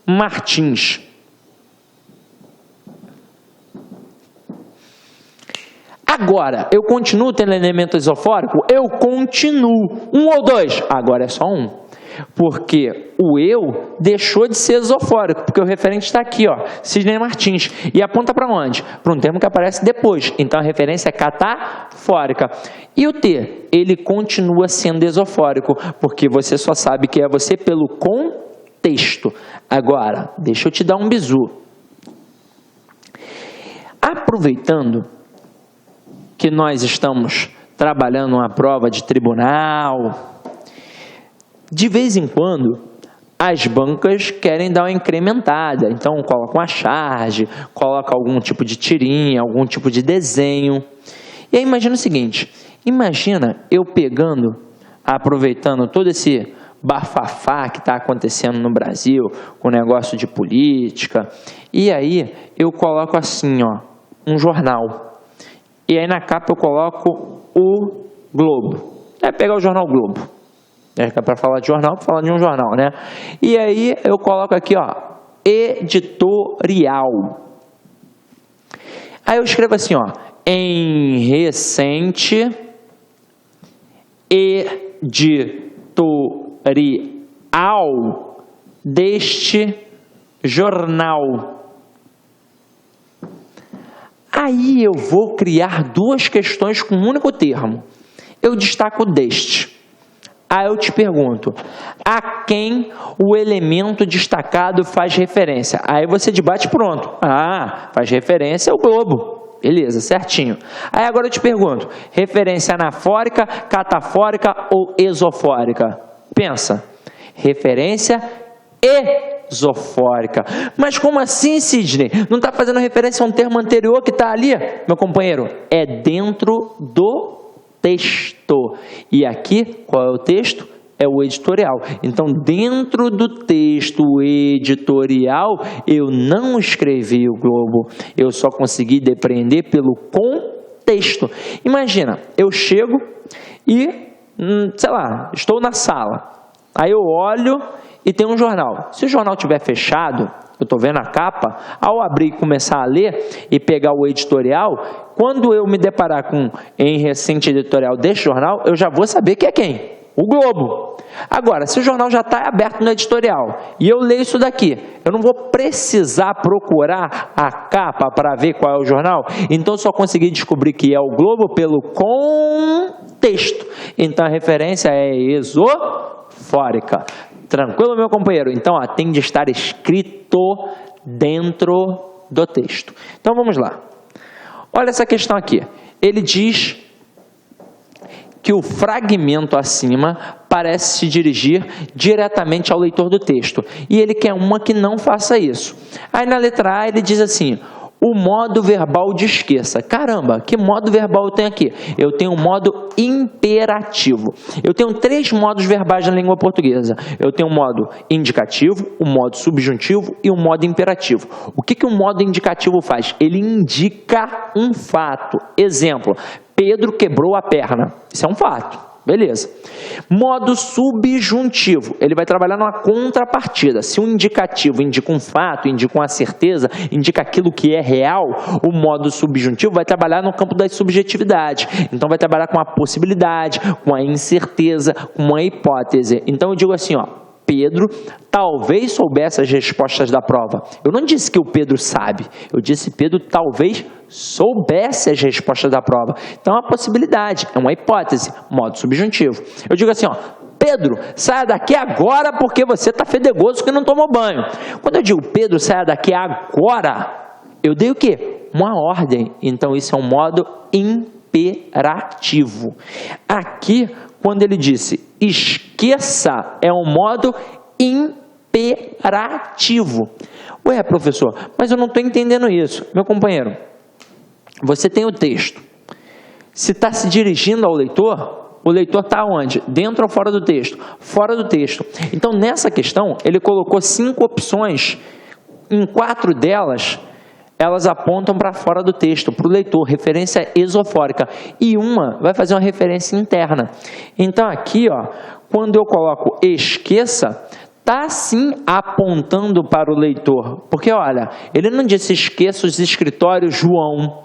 Speaker 1: Martins. Agora, eu continuo tendo elemento isofórico? Eu continuo. 1 ou 2? Agora é só 1. Porque o eu deixou de ser esofórico, porque o referente está aqui, ó, Sidney Martins. E aponta para onde? Para um termo que aparece depois. Então a referência é catafórica. E o T? Ele continua sendo esofórico, porque você só sabe que é você pelo contexto. Agora, deixa eu te dar um bizu. Aproveitando que nós estamos trabalhando uma prova de tribunal, de vez em quando, as bancas querem dar uma incrementada. Então, coloca uma charge, coloca algum tipo de tirinha, algum tipo de desenho. E aí, imagina o seguinte. Imagina eu pegando, aproveitando todo esse bafafá que está acontecendo no Brasil, com o negócio de política. E aí, eu coloco assim, ó, um jornal. E aí, na capa, eu coloco o Globo. É pegar o jornal Globo. Para falar de jornal, para falar de um jornal, né? E aí eu coloco aqui, ó, editorial. Aí eu escrevo assim, ó, em recente editorial deste jornal. Aí eu vou criar duas questões com um único termo. Eu destaco deste. Aí eu te pergunto, a quem o elemento destacado faz referência? Aí você debate pronto. Ah, faz referência ao Globo. Beleza, certinho. Aí agora eu te pergunto, referência anafórica, catafórica ou esofórica? Pensa, referência esofórica. Mas como assim, Sidney? Não está fazendo referência a um termo anterior que está ali, meu companheiro? É dentro do texto. E aqui, qual é o texto? É o editorial. Então, dentro do texto editorial, eu não escrevi o Globo. Eu só consegui depreender pelo contexto. Imagina, eu chego e, sei lá, estou na sala. Aí eu olho e tem um jornal. Se o jornal estiver fechado, eu estou vendo a capa, ao abrir e começar a ler e pegar o editorial, quando eu me deparar com em recente editorial deste jornal, eu já vou saber que é quem? O Globo. Agora, se o jornal já está aberto no editorial e eu leio isso daqui, eu não vou precisar procurar a capa para ver qual é o jornal, então eu só consegui descobrir que é o Globo pelo contexto. Então a referência é esofórica. Tranquilo, meu companheiro? Então, ó, tem de estar escrito dentro do texto. Então, vamos lá. Olha essa questão aqui. Ele diz que o fragmento acima parece se dirigir diretamente ao leitor do texto. E ele quer uma que não faça isso. Aí, na letra A, ele diz assim, O modo verbal de esqueça. Caramba, que modo verbal eu tenho aqui? Eu tenho um modo imperativo. Eu tenho 3 modos verbais na língua portuguesa. Eu tenho um modo indicativo, um modo subjuntivo e um modo imperativo. O que o modo indicativo faz? Ele indica um fato. Exemplo, Pedro quebrou a perna. Isso é um fato. Beleza. Modo subjuntivo. Ele vai trabalhar numa contrapartida. Se um indicativo indica um fato, indica uma certeza, indica aquilo que é real, o modo subjuntivo vai trabalhar no campo da subjetividade. Então, vai trabalhar com a possibilidade, com a incerteza, com a hipótese. Então, eu digo assim, ó, Pedro talvez soubesse as respostas da prova. Eu não disse que o Pedro sabe. Eu disse Pedro talvez soubesse as respostas da prova. Então, é uma possibilidade, é uma hipótese, modo subjuntivo. Eu digo assim, ó, Pedro, saia daqui agora porque você está fedegoso que não tomou banho. Quando eu digo Pedro, saia daqui agora, eu dei o quê? Uma ordem. Então, isso é um modo imperativo. Aqui, quando ele disse esqueça, é um modo imperativo. Ué, professor, mas eu não estou entendendo isso. Meu companheiro, você tem o texto. Se está se dirigindo ao leitor, o leitor está onde? Dentro ou fora do texto? Fora do texto. Então, nessa questão, ele colocou 5 opções. Em 4 delas, elas apontam para fora do texto, para o leitor, referência esofórica. E uma vai fazer uma referência interna. Então, aqui, ó, quando eu coloco esqueça, está sim apontando para o leitor. Porque, olha, ele não disse esqueça os escritórios João,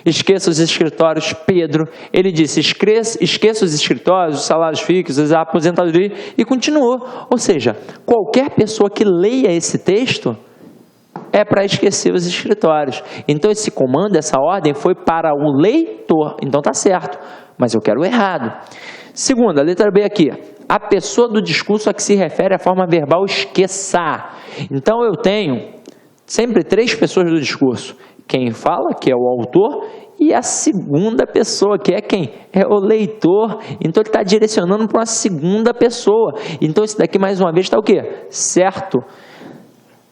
Speaker 1: esqueça os escritórios Pedro. Ele disse esqueça os escritórios, os salários fixos, a aposentadoria e continuou. Ou seja, qualquer pessoa que leia esse texto é para esquecer os escritórios. Então, esse comando, essa ordem foi para o leitor. Então, tá certo, mas eu quero o errado. Segunda, letra B aqui. A pessoa do discurso a que se refere a forma verbal esqueça. Então, eu tenho sempre 3 pessoas do discurso. Quem fala, que é o autor, e a segunda pessoa, que é quem? É o leitor. Então, ele está direcionando para uma segunda pessoa. Então, esse daqui, mais uma vez, está o quê? Certo.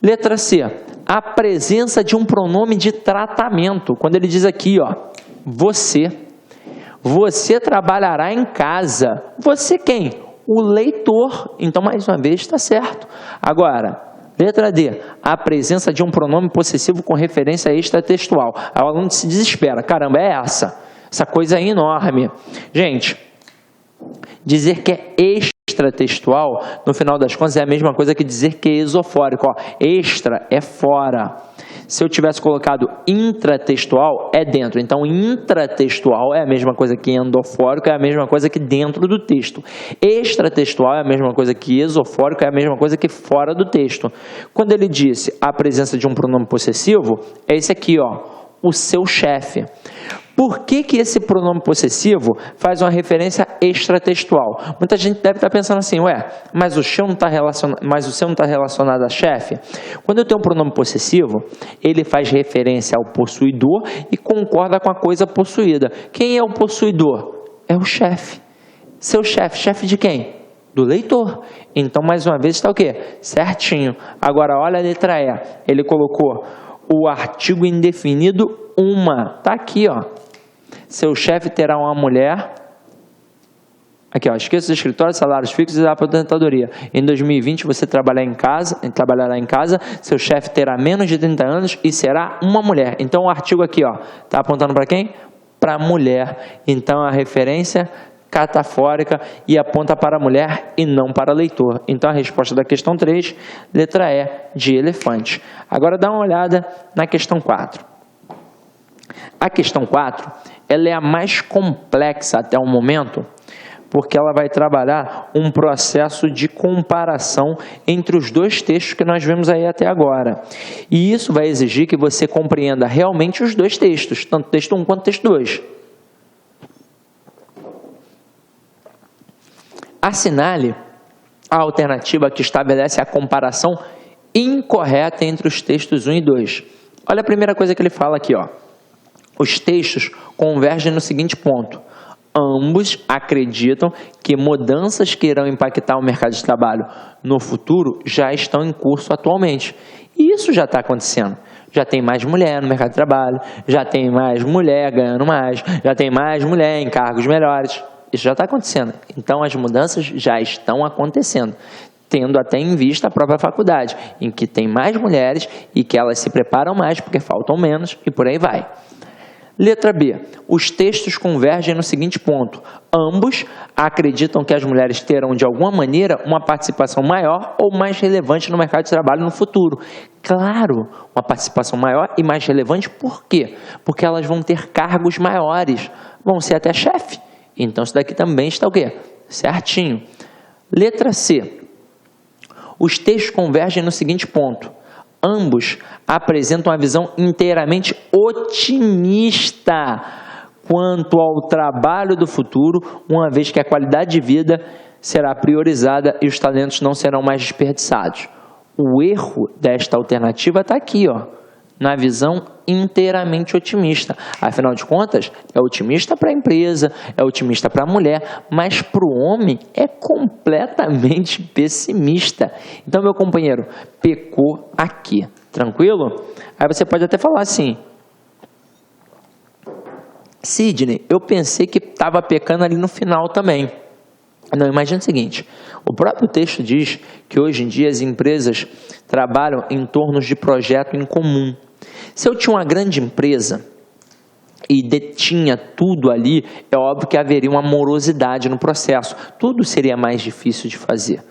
Speaker 1: Letra C. A presença de um pronome de tratamento. Quando ele diz aqui, ó, você trabalhará em casa. Você quem? O leitor. Então, mais uma vez, está certo. Agora, letra D. A presença de um pronome possessivo com referência extratextual. Aí o aluno se desespera. Caramba, é essa coisa é enorme. Gente, dizer que é extratextual, no final das contas, é a mesma coisa que dizer que é esofórico. Ó, extra é fora. Se eu tivesse colocado intratextual, é dentro. Então, intratextual é a mesma coisa que endofórico, é a mesma coisa que dentro do texto. Extratextual é a mesma coisa que esofórico, é a mesma coisa que fora do texto. Quando ele disse a presença de um pronome possessivo, é esse aqui, ó, o seu chefe. Por que esse pronome possessivo faz uma referência extratextual? Muita gente deve estar pensando assim, ué, mas o seu não está relacionado a chefe? Quando eu tenho um pronome possessivo, ele faz referência ao possuidor e concorda com a coisa possuída. Quem é o possuidor? É o chefe. Seu chefe. Chefe de quem? Do leitor. Então, mais uma vez, está o quê? Certinho. Agora, olha a letra E. Ele colocou o artigo indefinido uma. Está aqui, ó. Seu chefe terá uma mulher. Aqui, ó. Esqueça os escritórios, salários fixos e a aposentadoria. Em 2020, você trabalhará em casa. Seu chefe terá menos de 30 anos e será uma mulher. Então, o artigo aqui, ó, está apontando para quem? Para a mulher. Então, a referência catafórica e aponta para a mulher e não para o leitor. Então, a resposta da questão 3, letra E, de elefante. Agora, dá uma olhada na questão 4. A questão 4, ela é a mais complexa até o momento, porque ela vai trabalhar um processo de comparação entre os 2 textos que nós vemos aí até agora. E isso vai exigir que você compreenda realmente os 2 textos, tanto o texto 1 quanto o texto 2. Assinale a alternativa que estabelece a comparação incorreta entre os textos 1 e 2. Olha a primeira coisa que ele fala aqui, ó. Os textos convergem no seguinte ponto. Ambos acreditam que mudanças que irão impactar o mercado de trabalho no futuro já estão em curso atualmente. E isso já está acontecendo. Já tem mais mulher no mercado de trabalho, já tem mais mulher ganhando mais, já tem mais mulher em cargos melhores. Isso já está acontecendo. Então, as mudanças já estão acontecendo, tendo até em vista a própria faculdade, em que tem mais mulheres e que elas se preparam mais porque faltam menos e por aí vai. Letra B. Os textos convergem no seguinte ponto. Ambos acreditam que as mulheres terão, de alguma maneira, uma participação maior ou mais relevante no mercado de trabalho no futuro. Claro, uma participação maior e mais relevante, por quê? Porque elas vão ter cargos maiores, vão ser até chefe. Então, isso daqui também está o quê? Certinho. Letra C. Os textos convergem no seguinte ponto. Ambos apresentam uma visão inteiramente otimista quanto ao trabalho do futuro, uma vez que a qualidade de vida será priorizada e os talentos não serão mais desperdiçados. O erro desta alternativa está aqui, ó, na visão inteiramente otimista. Afinal de contas, é otimista para a empresa, é otimista para a mulher, mas para o homem é completamente pessimista. Então, meu companheiro, pecou aqui. Tranquilo? Aí você pode até falar assim: Sidney, eu pensei que estava pecando ali no final também. Não, imagina o seguinte, o próprio texto diz que hoje em dia as empresas trabalham em torno de projeto em comum. Se eu tinha uma grande empresa e detinha tudo ali, é óbvio que haveria uma morosidade no processo. Tudo seria mais difícil de fazer.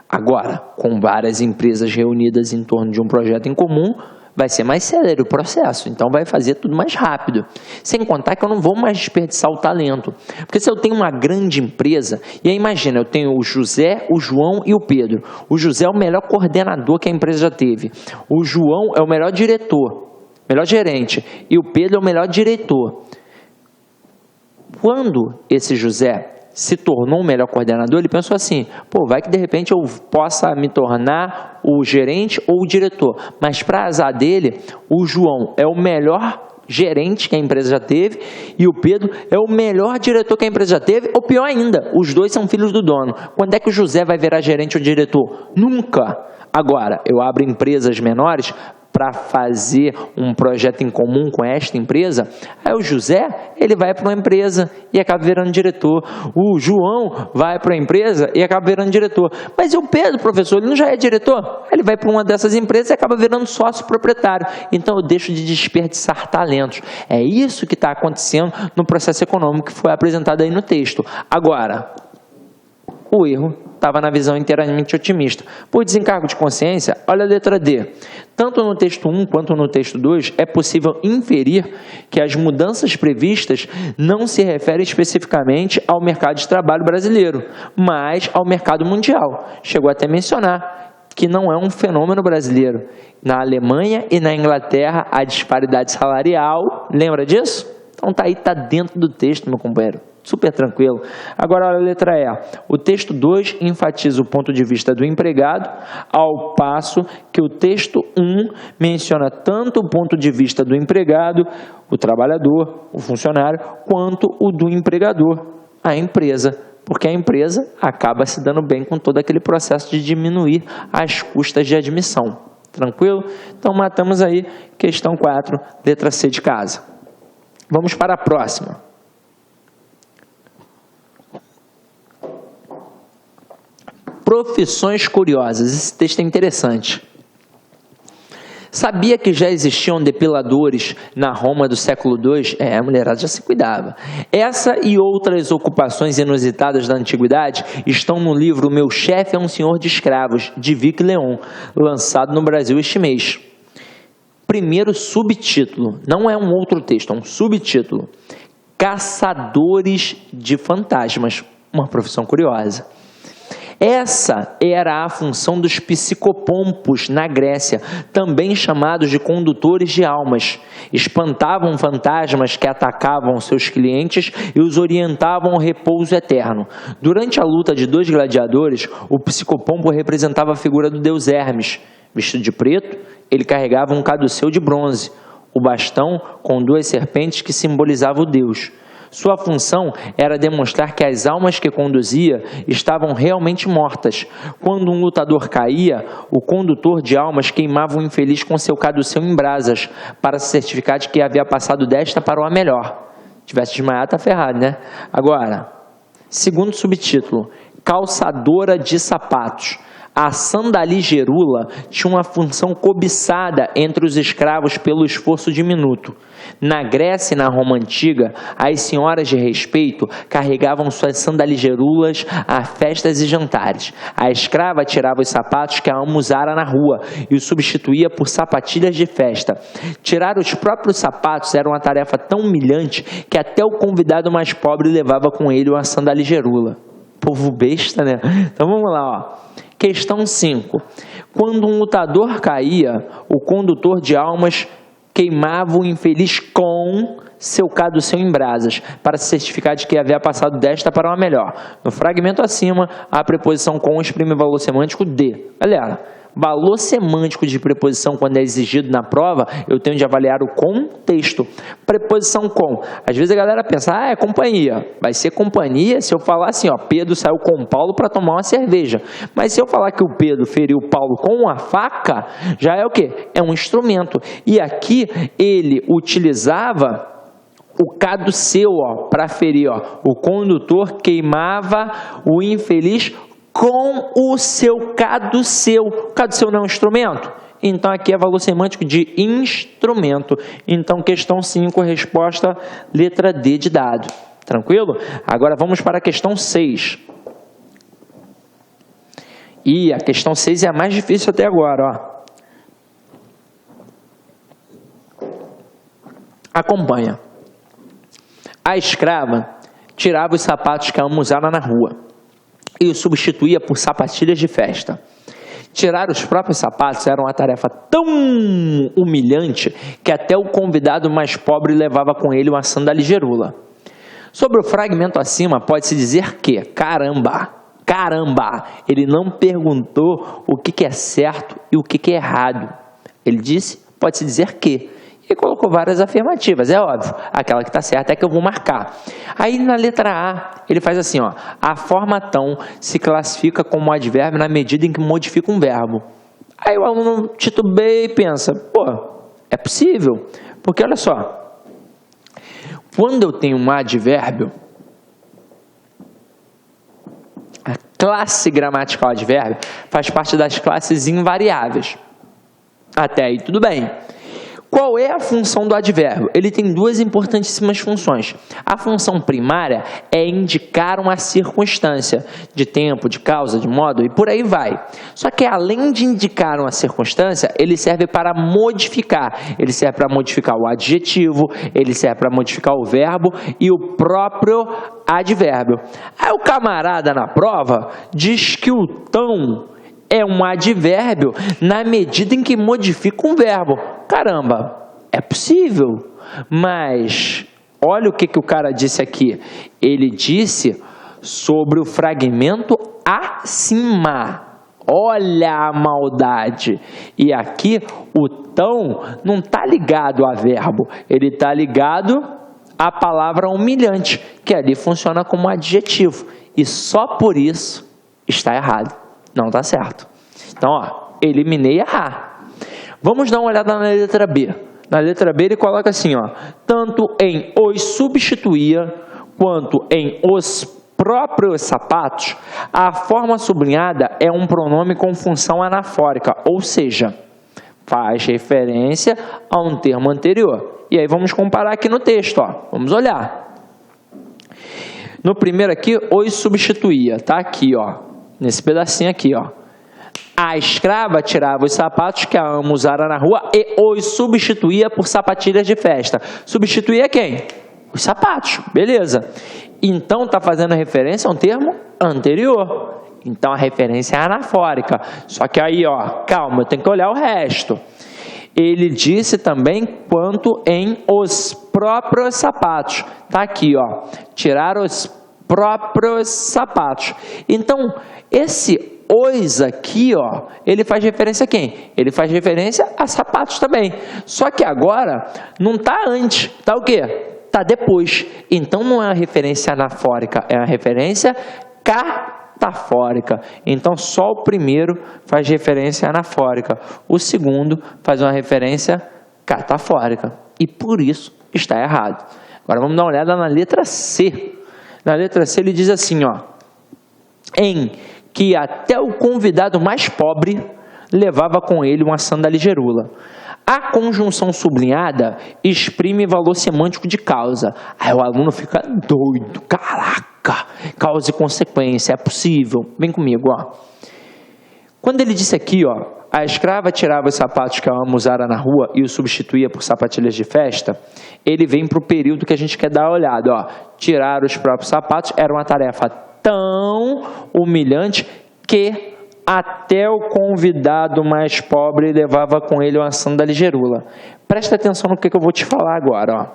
Speaker 1: Agora, com várias empresas reunidas em torno de um projeto em comum, vai ser mais célere o processo, então vai fazer tudo mais rápido. Sem contar que eu não vou mais desperdiçar o talento. Porque se eu tenho uma grande empresa, e aí imagina, eu tenho o José, o João e o Pedro. O José é o melhor coordenador que a empresa já teve. O João é o melhor diretor, melhor gerente, e o Pedro é o melhor diretor. Quando esse José se tornou o melhor coordenador, ele pensou assim, pô, vai que de repente eu possa me tornar o gerente ou o diretor, mas para azar dele, o João é o melhor gerente que a empresa já teve e o Pedro é o melhor diretor que a empresa já teve, ou pior ainda, os dois são filhos do dono. Quando é que o José vai virar gerente ou diretor? Nunca! Agora, eu abro empresas menores para fazer um projeto em comum com esta empresa, aí o José, ele vai para uma empresa e acaba virando diretor. O João vai para uma empresa e acaba virando diretor. Mas e o Pedro, professor, ele não já é diretor? Ele vai para uma dessas empresas e acaba virando sócio proprietário. Então eu deixo de desperdiçar talentos. É isso que está acontecendo no processo econômico que foi apresentado aí no texto. Agora, o erro estava na visão inteiramente otimista. Por desencargo de consciência, olha a letra D. Tanto no texto 1 quanto no texto 2, é possível inferir que as mudanças previstas não se referem especificamente ao mercado de trabalho brasileiro, mas ao mercado mundial. Chegou até a mencionar que não é um fenômeno brasileiro. Na Alemanha e na Inglaterra, a disparidade salarial, lembra disso? Então está dentro do texto, meu companheiro. Super tranquilo. Agora, olha a letra E. O texto 2 enfatiza o ponto de vista do empregado, ao passo que o texto 1 menciona tanto o ponto de vista do empregado, o trabalhador, o funcionário, quanto o do empregador, a empresa. Porque a empresa acaba se dando bem com todo aquele processo de diminuir as custas de admissão. Tranquilo? Então, matamos aí questão 4, letra C de casa. Vamos para a próxima. Profissões curiosas. Esse texto é interessante. Sabia que já existiam depiladores na Roma do século II? A mulherada já se cuidava. Essa e outras ocupações inusitadas da antiguidade estão no livro Meu Chefe é um Senhor de Escravos, de Vic Leon, lançado no Brasil este mês. Primeiro subtítulo, não é um outro texto, é um subtítulo. Caçadores de fantasmas, uma profissão curiosa. Essa era a função dos psicopompos na Grécia, também chamados de condutores de almas. Espantavam fantasmas que atacavam seus clientes e os orientavam ao repouso eterno. Durante a luta de dois gladiadores, o psicopompo representava a figura do deus Hermes. Vestido de preto, ele carregava um caduceu de bronze, o bastão com duas serpentes que simbolizavam o deus. Sua função era demonstrar que as almas que conduzia estavam realmente mortas. Quando um lutador caía, o condutor de almas queimava o infeliz com seu caduceu em brasas, para se certificar de que havia passado desta para uma melhor. Se tivesse desmaiado, tá ferrado, né? Agora, segundo subtítulo, calçadora de sapatos. A sandaligerula tinha uma função cobiçada entre os escravos pelo esforço diminuto. Na Grécia e na Roma Antiga, as senhoras de respeito carregavam suas sandaligerulas a festas e jantares. A escrava tirava os sapatos que a ama usara na rua e os substituía por sapatilhas de festa. Tirar os próprios sapatos era uma tarefa tão humilhante que até o convidado mais pobre levava com ele uma sandaligerula. Povo besta, né? Então vamos lá, ó. Questão 5. Quando um lutador caía, o condutor de almas queimava o infeliz com seu caduceu em brasas, para se certificar de que havia passado desta para uma melhor. No fragmento acima, a preposição com exprime o valor semântico de. Galera, valor semântico de preposição, quando é exigido na prova, eu tenho de avaliar o contexto. Preposição com. Às vezes a galera pensa, é companhia. Vai ser companhia se eu falar assim, ó, Pedro saiu com Paulo para tomar uma cerveja. Mas se eu falar que o Pedro feriu Paulo com uma faca, já é o quê? É um instrumento. E aqui ele utilizava o caduceu, ó, para ferir, ó. O condutor queimava o infeliz com o seu caduceu. Caduceu não é um instrumento? Então aqui é valor semântico de instrumento. Então questão 5, resposta letra D de dado. Tranquilo? Agora vamos para a questão 6. E a questão 6 é a mais difícil até agora, ó. Acompanha. A escrava tirava os sapatos que a ama usava na rua e os substituía por sapatilhas de festa. Tirar os próprios sapatos era uma tarefa tão humilhante que até o convidado mais pobre levava com ele uma sandaligerula. Sobre o fragmento acima, pode-se dizer que, caramba, ele não perguntou o que é certo e o que é errado. Ele disse, pode-se dizer que. E colocou várias afirmativas, é óbvio. Aquela que está certa é que eu vou marcar. Aí na letra A, ele faz assim, ó. A forma tão se classifica como advérbio na medida em que modifica um verbo. Aí o aluno titubeia e pensa, pô, é possível. Porque olha só, quando eu tenho um advérbio, a classe gramatical advérbio faz parte das classes invariáveis. Até aí tudo bem. Qual é a função do advérbio? Ele tem duas importantíssimas funções. A função primária é indicar uma circunstância de tempo, de causa, de modo e por aí vai. Só que além de indicar uma circunstância, ele serve para modificar. Ele serve para modificar o adjetivo, ele serve para modificar o verbo e o próprio advérbio. Aí o camarada na prova diz que o tão é um advérbio na medida em que modifica um verbo. Caramba, é possível, mas olha o que o cara disse aqui. Ele disse sobre o fragmento acima. Olha a maldade. E aqui o tão não está ligado a verbo, ele está ligado à palavra humilhante, que ali funciona como adjetivo. E só por isso está errado. Não está certo. Então, ó, eliminei errar. Vamos dar uma olhada na letra B. Na letra B ele coloca assim, ó. Tanto em os substituía, quanto em os próprios sapatos, a forma sublinhada é um pronome com função anafórica, ou seja, faz referência a um termo anterior. E aí vamos comparar aqui no texto, ó. Vamos olhar. No primeiro aqui, os substituía. Tá aqui, ó. Nesse pedacinho aqui, ó. A escrava tirava os sapatos que a ama usara na rua e os substituía por sapatilhas de festa. Substituía quem? Os sapatos, beleza. Então está fazendo referência a um termo anterior. Então a referência é anafórica. Só que aí, ó, calma, eu tenho que olhar o resto. Ele disse também quanto em os próprios sapatos. Tá aqui, ó. Tirar os próprios sapatos. Então, esse os aqui, ó, ele faz referência a quem? Ele faz referência a sapatos também. Só que agora não está antes, está o quê? está depois. Então não é uma referência anafórica, é uma referência catafórica. Então só o primeiro faz referência anafórica, o segundo faz uma referência catafórica. E por isso está errado. Agora vamos dar uma olhada na letra C. Na letra C ele diz assim, ó, em que até o convidado mais pobre levava com ele uma sandália gerula. A conjunção sublinhada exprime valor semântico de causa. Aí o aluno fica doido. Caraca, causa e consequência, é possível. Vem comigo, ó. Quando ele disse aqui, ó, a escrava tirava os sapatos que a ama usara na rua e os substituía por sapatilhas de festa, ele vem para o período que a gente quer dar uma olhada, ó. Tirar os próprios sapatos era uma tarefa tão humilhante que até o convidado mais pobre levava com ele uma sandália gerula. Presta atenção no que eu vou te falar agora, ó.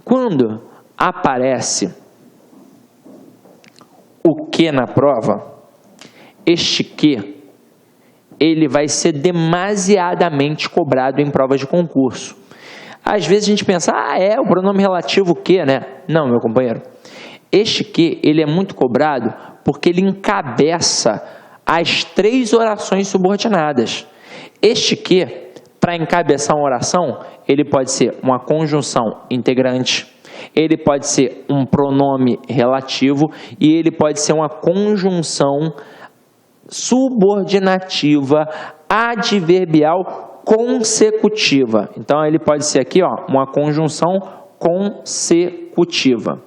Speaker 1: Quando aparece o que na prova, este que, ele vai ser demasiadamente cobrado em provas de concurso. Às vezes a gente pensa, o pronome relativo que, né? Não, meu companheiro. Este que, ele é muito cobrado porque ele encabeça as 3 orações subordinadas. Este que, para encabeçar uma oração, ele pode ser uma conjunção integrante, ele pode ser um pronome relativo e ele pode ser uma conjunção subordinativa adverbial consecutiva. Então ele pode ser aqui, ó, uma conjunção consecutiva.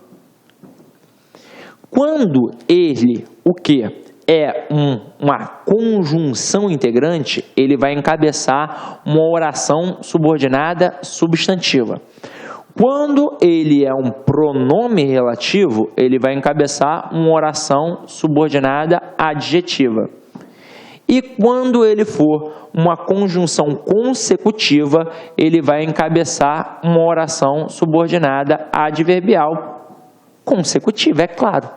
Speaker 1: Quando ele, o que é uma conjunção integrante, ele vai encabeçar uma oração subordinada substantiva. Quando ele é um pronome relativo, ele vai encabeçar uma oração subordinada adjetiva. E quando ele for uma conjunção consecutiva, ele vai encabeçar uma oração subordinada adverbial consecutiva, é claro.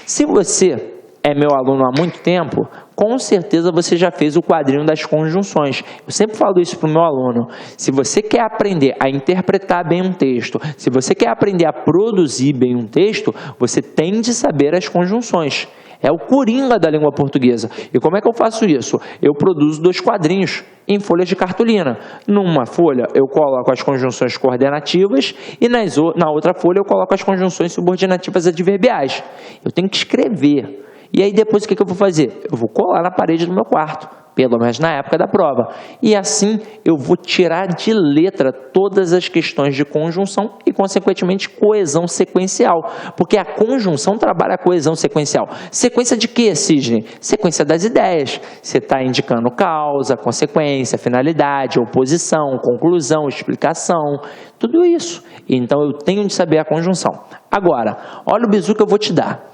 Speaker 1: Se você é meu aluno há muito tempo, com certeza você já fez o quadrinho das conjunções. Eu sempre falo isso para o meu aluno. Se você quer aprender a interpretar bem um texto, se você quer aprender a produzir bem um texto, você tem de saber as conjunções. É o coringa da língua portuguesa. E como é que eu faço isso? Eu produzo 2 quadrinhos em folhas de cartolina. Numa folha eu coloco as conjunções coordenativas e na outra folha eu coloco as conjunções subordinativas adverbiais. Eu tenho que escrever. E aí depois o que eu vou fazer? Eu vou colar na parede do meu quarto, pelo menos na época da prova. E assim eu vou tirar de letra todas as questões de conjunção e, consequentemente, coesão sequencial. Porque a conjunção trabalha a coesão sequencial. Sequência de quê, Sidney? Sequência das ideias. Você está indicando causa, consequência, finalidade, oposição, conclusão, explicação, tudo isso. Então eu tenho de saber a conjunção. Agora, olha o bizu que eu vou te dar.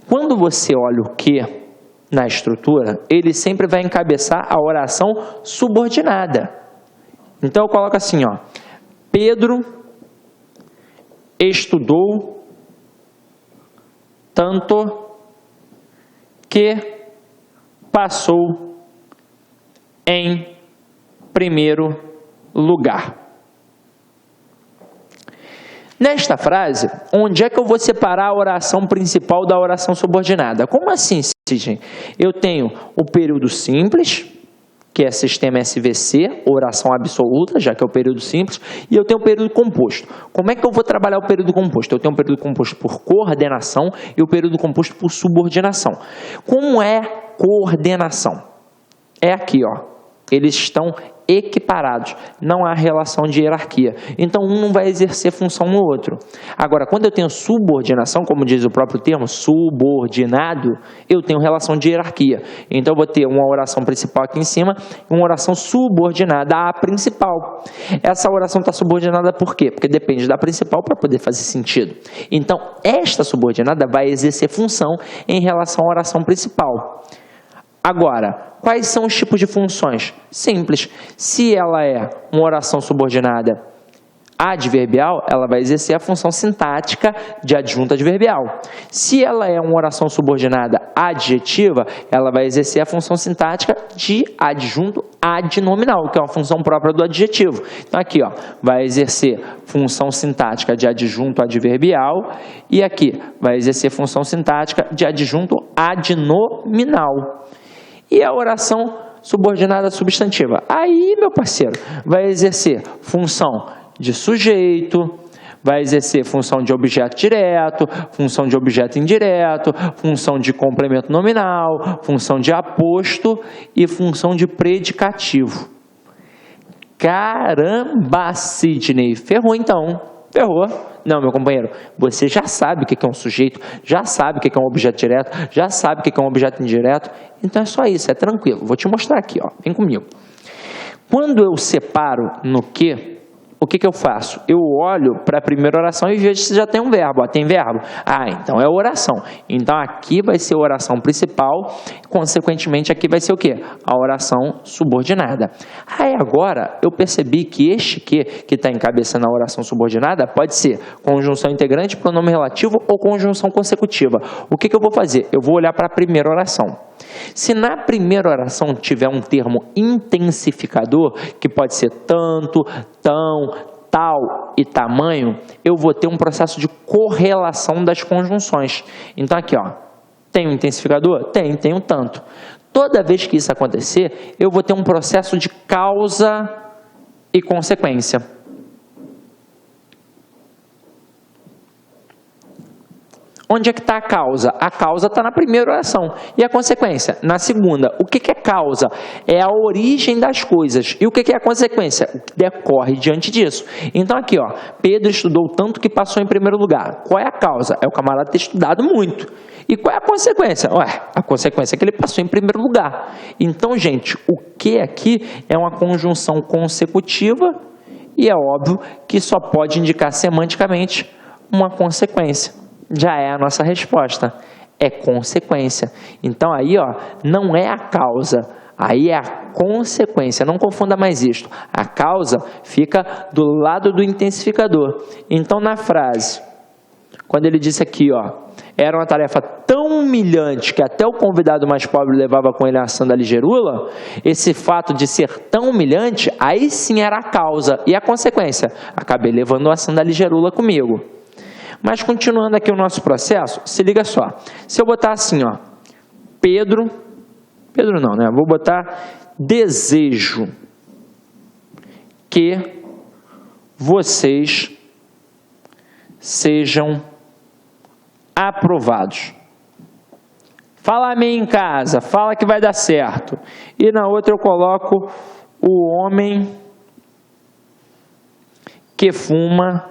Speaker 1: Quando você olha o que na estrutura, ele sempre vai encabeçar a oração subordinada. Então eu coloco assim, ó. Pedro estudou tanto que passou em primeiro lugar. Nesta frase, onde é que eu vou separar a oração principal da oração subordinada? Como assim, Sidney? Eu tenho o período simples, que é sistema SVC, oração absoluta, já que é o período simples, e eu tenho o período composto. Como é que eu vou trabalhar o período composto? Eu tenho o período composto por coordenação e o período composto por subordinação. Como é coordenação? É aqui, ó. Eles estão equiparados, não há relação de hierarquia. Então, um não vai exercer função no outro. Agora, quando eu tenho subordinação, como diz o próprio termo, subordinado, eu tenho relação de hierarquia. Então, eu vou ter uma oração principal aqui em cima e uma oração subordinada à principal. Essa oração está subordinada por quê? Porque depende da principal para poder fazer sentido. Então, esta subordinada vai exercer função em relação à oração principal. Agora, quais são os tipos de funções? Simples. Se ela é uma oração subordinada adverbial, ela vai exercer a função sintática de adjunto adverbial. Se ela é uma oração subordinada adjetiva, ela vai exercer a função sintática de adjunto adnominal, que é uma função própria do adjetivo. Então aqui, ó, vai exercer função sintática de adjunto adverbial e aqui vai exercer função sintática de adjunto adnominal. E a oração subordinada substantiva? Aí, meu parceiro, vai exercer função de sujeito, vai exercer função de objeto direto, função de objeto indireto, função de complemento nominal, função de aposto e função de predicativo. Caramba, Sidney, ferrou então, ferrou. Não, meu companheiro, você já sabe o que é um sujeito, já sabe o que é um objeto direto, já sabe o que é um objeto indireto, então é só isso, é tranquilo. Vou te mostrar aqui, ó, vem comigo. Quando eu separo no que, o que eu faço? Eu olho para a primeira oração e vejo se já tem um verbo. Ó, tem verbo? Ah, então é oração. Então aqui vai ser a oração principal, consequentemente aqui vai ser o quê? A oração subordinada. Aí agora eu percebi que este que está encabeçando a oração subordinada pode ser conjunção integrante, pronome relativo ou conjunção consecutiva. O que eu vou fazer? Eu vou olhar para a primeira oração. Se na primeira oração tiver um termo intensificador, que pode ser tanto, tão, tal e tamanho, eu vou ter um processo de correlação das conjunções. Então aqui, ó, tem um intensificador? Tem um tanto. Toda vez que isso acontecer, eu vou ter um processo de causa e consequência. Onde é que está a causa? A causa está na primeira oração. E a consequência? Na segunda. O que é causa? É a origem das coisas. E o que é a consequência? O que decorre diante disso. Então aqui, ó, Pedro estudou tanto que passou em primeiro lugar. Qual é a causa? É o camarada ter estudado muito. E qual é a consequência? Ué, a consequência é que ele passou em primeiro lugar. Então, gente, o que aqui é uma conjunção consecutiva e é óbvio que só pode indicar semanticamente uma consequência. Já é a nossa resposta, é consequência. Então aí, ó, não é a causa, aí é a consequência. Não confunda mais isto. A causa fica do lado do intensificador. Então na frase, quando ele disse aqui, ó, era uma tarefa tão humilhante que até o convidado mais pobre levava com ele a sandália ligerula, esse fato de ser tão humilhante, aí sim era a causa. E a consequência? Acabei levando a sandália ligerula comigo. Mas continuando aqui o nosso processo, se liga só. Se eu botar assim, ó, Pedro não, né? Vou botar desejo que vocês sejam aprovados. Fala amém em casa, fala que vai dar certo. E na outra eu coloco o homem que fuma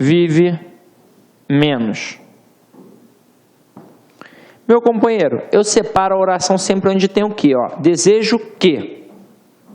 Speaker 1: vive menos. Meu companheiro, eu separo a oração sempre onde tem o que, ó, desejo que.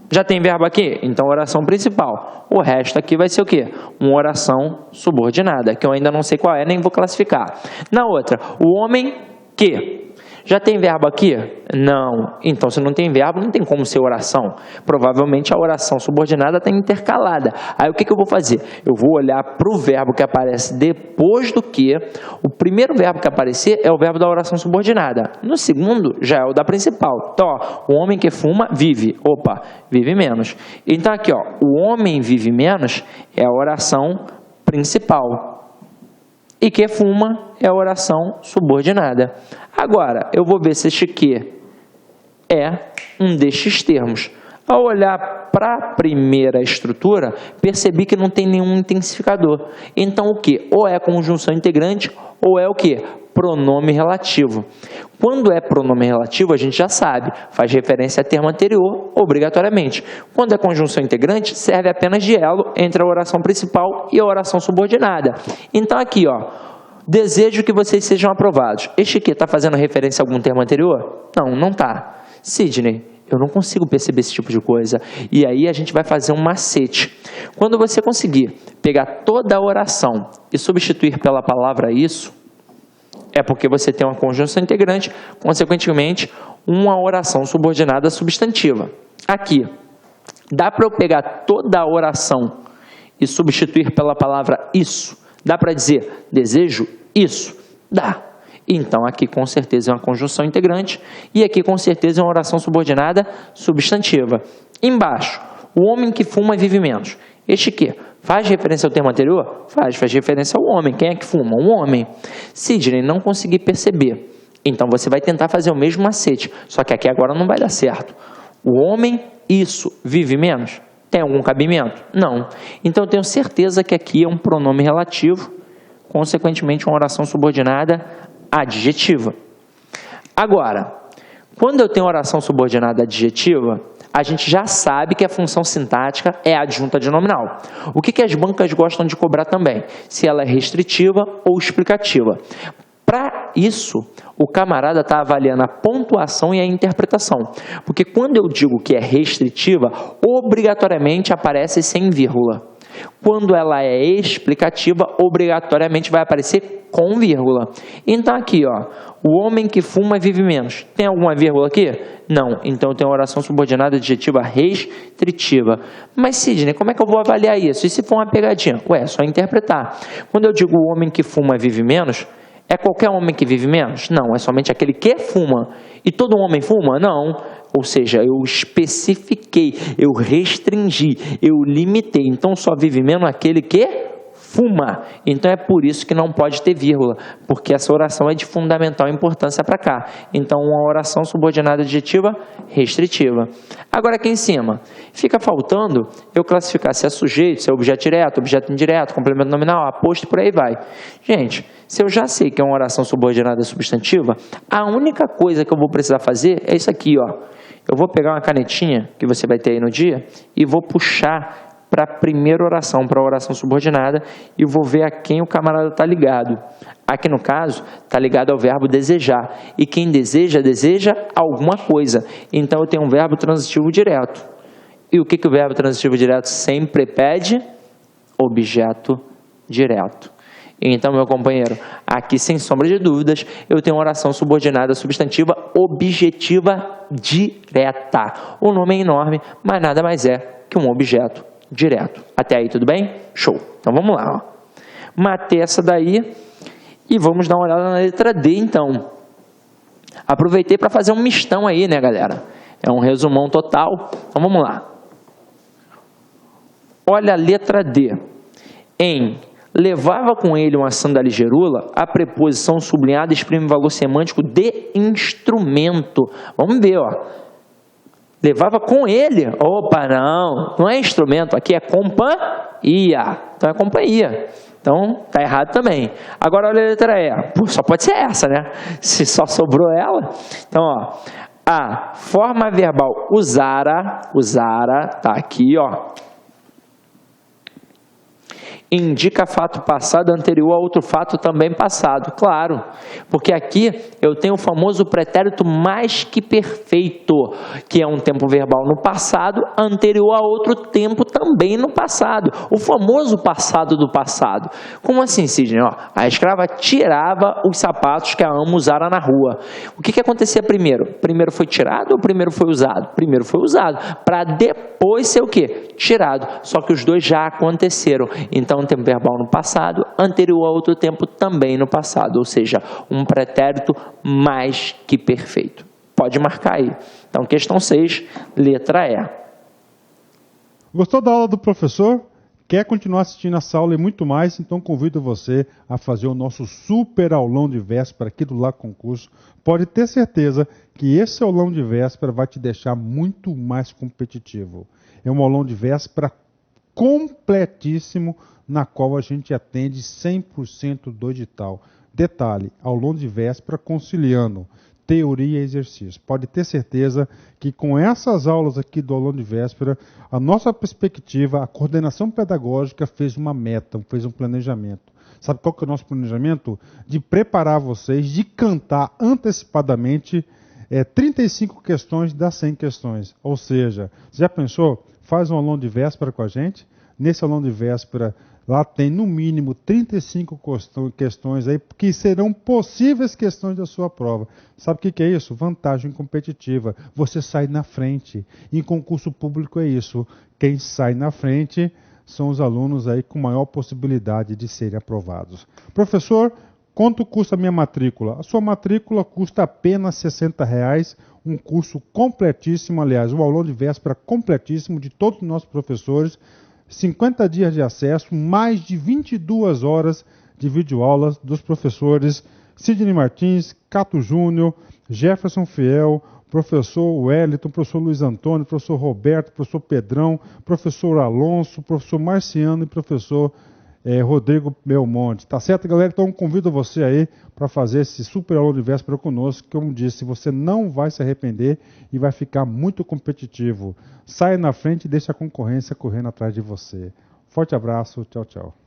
Speaker 1: Já tem verbo aqui? Então oração principal. O resto aqui vai ser o quê? Uma oração subordinada, que eu ainda não sei qual é, nem vou classificar. Na outra, o homem que. Já tem verbo aqui? Não. Então, se não tem verbo, não tem como ser oração. Provavelmente a oração subordinada está intercalada. Aí o que eu vou fazer? Eu vou olhar para o verbo que aparece depois do que. O primeiro verbo que aparecer é o verbo da oração subordinada. No segundo, já é o da principal. Então, ó, o homem que fuma, vive. Opa, vive menos. Então aqui, ó, o homem vive menos é a oração principal. E que fuma é a oração subordinada. Agora, eu vou ver se este que é um destes termos. Ao olhar para a primeira estrutura, percebi que não tem nenhum intensificador. Então, o que? Ou é conjunção integrante, ou é o que? Pronome relativo. Quando é pronome relativo, a gente já sabe, faz referência a termo anterior, obrigatoriamente. Quando é conjunção integrante, serve apenas de elo entre a oração principal e a oração subordinada. Então, aqui, ó, desejo que vocês sejam aprovados. Este aqui está fazendo referência a algum termo anterior? Não, não está. Sidney, eu não consigo perceber esse tipo de coisa. E aí a gente vai fazer um macete. Quando você conseguir pegar toda a oração e substituir pela palavra isso, é porque você tem uma conjunção integrante, consequentemente, uma oração subordinada substantiva. Aqui, Dá para eu pegar toda a oração e substituir pela palavra isso? Dá para dizer desejo isso? Dá. Então aqui com certeza é uma conjunção integrante e aqui com certeza é uma oração subordinada substantiva. Embaixo, o homem que fuma vive menos. Este que faz referência ao termo anterior? Faz referência ao homem. Quem é que fuma? Um homem. Sidney, não consegui perceber. Então você vai tentar fazer o mesmo macete, só que aqui agora não vai dar certo. O homem, isso, vive menos? Tem algum cabimento? Não. Então eu tenho certeza que aqui é um pronome relativo, consequentemente uma oração subordinada adjetiva. Agora, quando eu tenho oração subordinada adjetiva, a gente já sabe que a função sintática é a adjunta de nominal. O que as bancas gostam de cobrar também? Se ela é restritiva ou explicativa. Para isso, o camarada está avaliando a pontuação e a interpretação. Porque quando eu digo que é restritiva, obrigatoriamente aparece sem vírgula. Quando ela é explicativa, obrigatoriamente vai aparecer com vírgula. Então aqui, ó, o homem que fuma vive menos. Tem alguma vírgula aqui? Não. Então eu tenho uma oração subordinada adjetiva restritiva. Mas Sidney, como é que eu vou avaliar isso? E se for uma pegadinha? Ué, é só interpretar. Quando eu digo o homem que fuma vive menos, é qualquer homem que vive menos? Não, é somente aquele que fuma. E todo homem fuma? Não. Ou seja, eu especifiquei, eu restringi, eu limitei. Então só vive menos aquele que fuma. Então é por isso que não pode ter vírgula, porque essa oração é de fundamental importância para cá. Então uma oração subordinada adjetiva restritiva. Agora aqui em cima, fica faltando eu classificar se é sujeito, se é objeto direto, objeto indireto, complemento nominal, aposto e por aí vai. Gente, se eu já sei que é uma oração subordinada substantiva, a única coisa que eu vou precisar fazer é isso aqui, ó. Eu vou pegar uma canetinha que você vai ter aí no dia e vou puxar para a primeira oração, para a oração subordinada, e vou ver a quem o camarada está ligado. Aqui no caso, está ligado ao verbo desejar. E quem deseja, deseja alguma coisa. Então eu tenho um verbo transitivo direto. E o que o verbo transitivo direto sempre pede? Objeto direto. Então, meu companheiro, aqui sem sombra de dúvidas, eu tenho uma oração subordinada substantiva objetiva direta. O nome é enorme, mas nada mais é que um objeto direto. Até aí, tudo bem? Show. Então, vamos lá. Ó. Matei essa daí e vamos dar uma olhada na letra D, então. Aproveitei para fazer um mistão aí, né, galera? É um resumão total. Então, vamos lá. Olha a letra D. Em levava com ele uma sandália ligeirula, a preposição sublinhada exprime valor semântico de instrumento. Vamos ver, ó. Levava com ele. Opa, não é instrumento, aqui é companhia. Então é companhia. Então tá errado também. Agora olha a letra E. Pô, só pode ser essa, né? Se só sobrou ela. Então, ó, a forma verbal usara, tá aqui, ó. Indica fato passado anterior a outro fato também passado. Claro, porque aqui eu tenho o famoso pretérito mais que perfeito, que é um tempo verbal no passado anterior a outro tempo também no passado. O famoso passado do passado. Como assim, Sidney? Ó, a escrava tirava os sapatos que a ama usara na rua. O que acontecia primeiro? Primeiro foi tirado ou primeiro foi usado? Primeiro foi usado, para depois ser o quê? Tirado. Só que os dois já aconteceram. Então, tempo verbal no passado, anterior a outro tempo também no passado, ou seja, um pretérito mais que perfeito. Pode marcar aí. Então, questão 6, letra E.
Speaker 2: Gostou da aula do professor? Quer continuar assistindo essa aula e muito mais? Então convido você a fazer o nosso super aulão de véspera aqui do Lac Concurso. Pode ter certeza que esse aulão de véspera vai te deixar muito mais competitivo. É um aulão de véspera completíssimo, na qual a gente atende 100% do edital. Detalhe, aulão de véspera conciliando teoria e exercício. Pode ter certeza que com essas aulas aqui do aulão de véspera, a nossa perspectiva, a coordenação pedagógica fez uma meta, fez um planejamento. Sabe qual que é o nosso planejamento? De preparar vocês, de cantar antecipadamente 35 questões das 100 questões. Ou seja, já pensou? Faz um aulão de véspera com a gente, nesse aulão de véspera, lá tem no mínimo 35 questões aí que serão possíveis questões da sua prova. Sabe o que é isso? Vantagem competitiva. Você sai na frente. Em concurso público é isso. Quem sai na frente são os alunos aí com maior possibilidade de serem aprovados. Professor, quanto custa a minha matrícula? A sua matrícula custa apenas R$ 60,00, um curso completíssimo, aliás, um aulão de véspera completíssimo de todos os nossos professores, 50 dias de acesso, mais de 22 horas de videoaulas dos professores Sidney Martins, Cato Júnior, Jefferson Fiel, professor Wellington, professor Luiz Antônio, professor Roberto, professor Pedrão, professor Alonso, professor Marciano e professor Rodrigo Belmonte. Tá certo, galera? Então convido você aí para fazer esse super aula de véspera conosco, que, como disse, você não vai se arrepender e vai ficar muito competitivo. Saia na frente e deixe a concorrência correndo atrás de você. Forte abraço, tchau, tchau.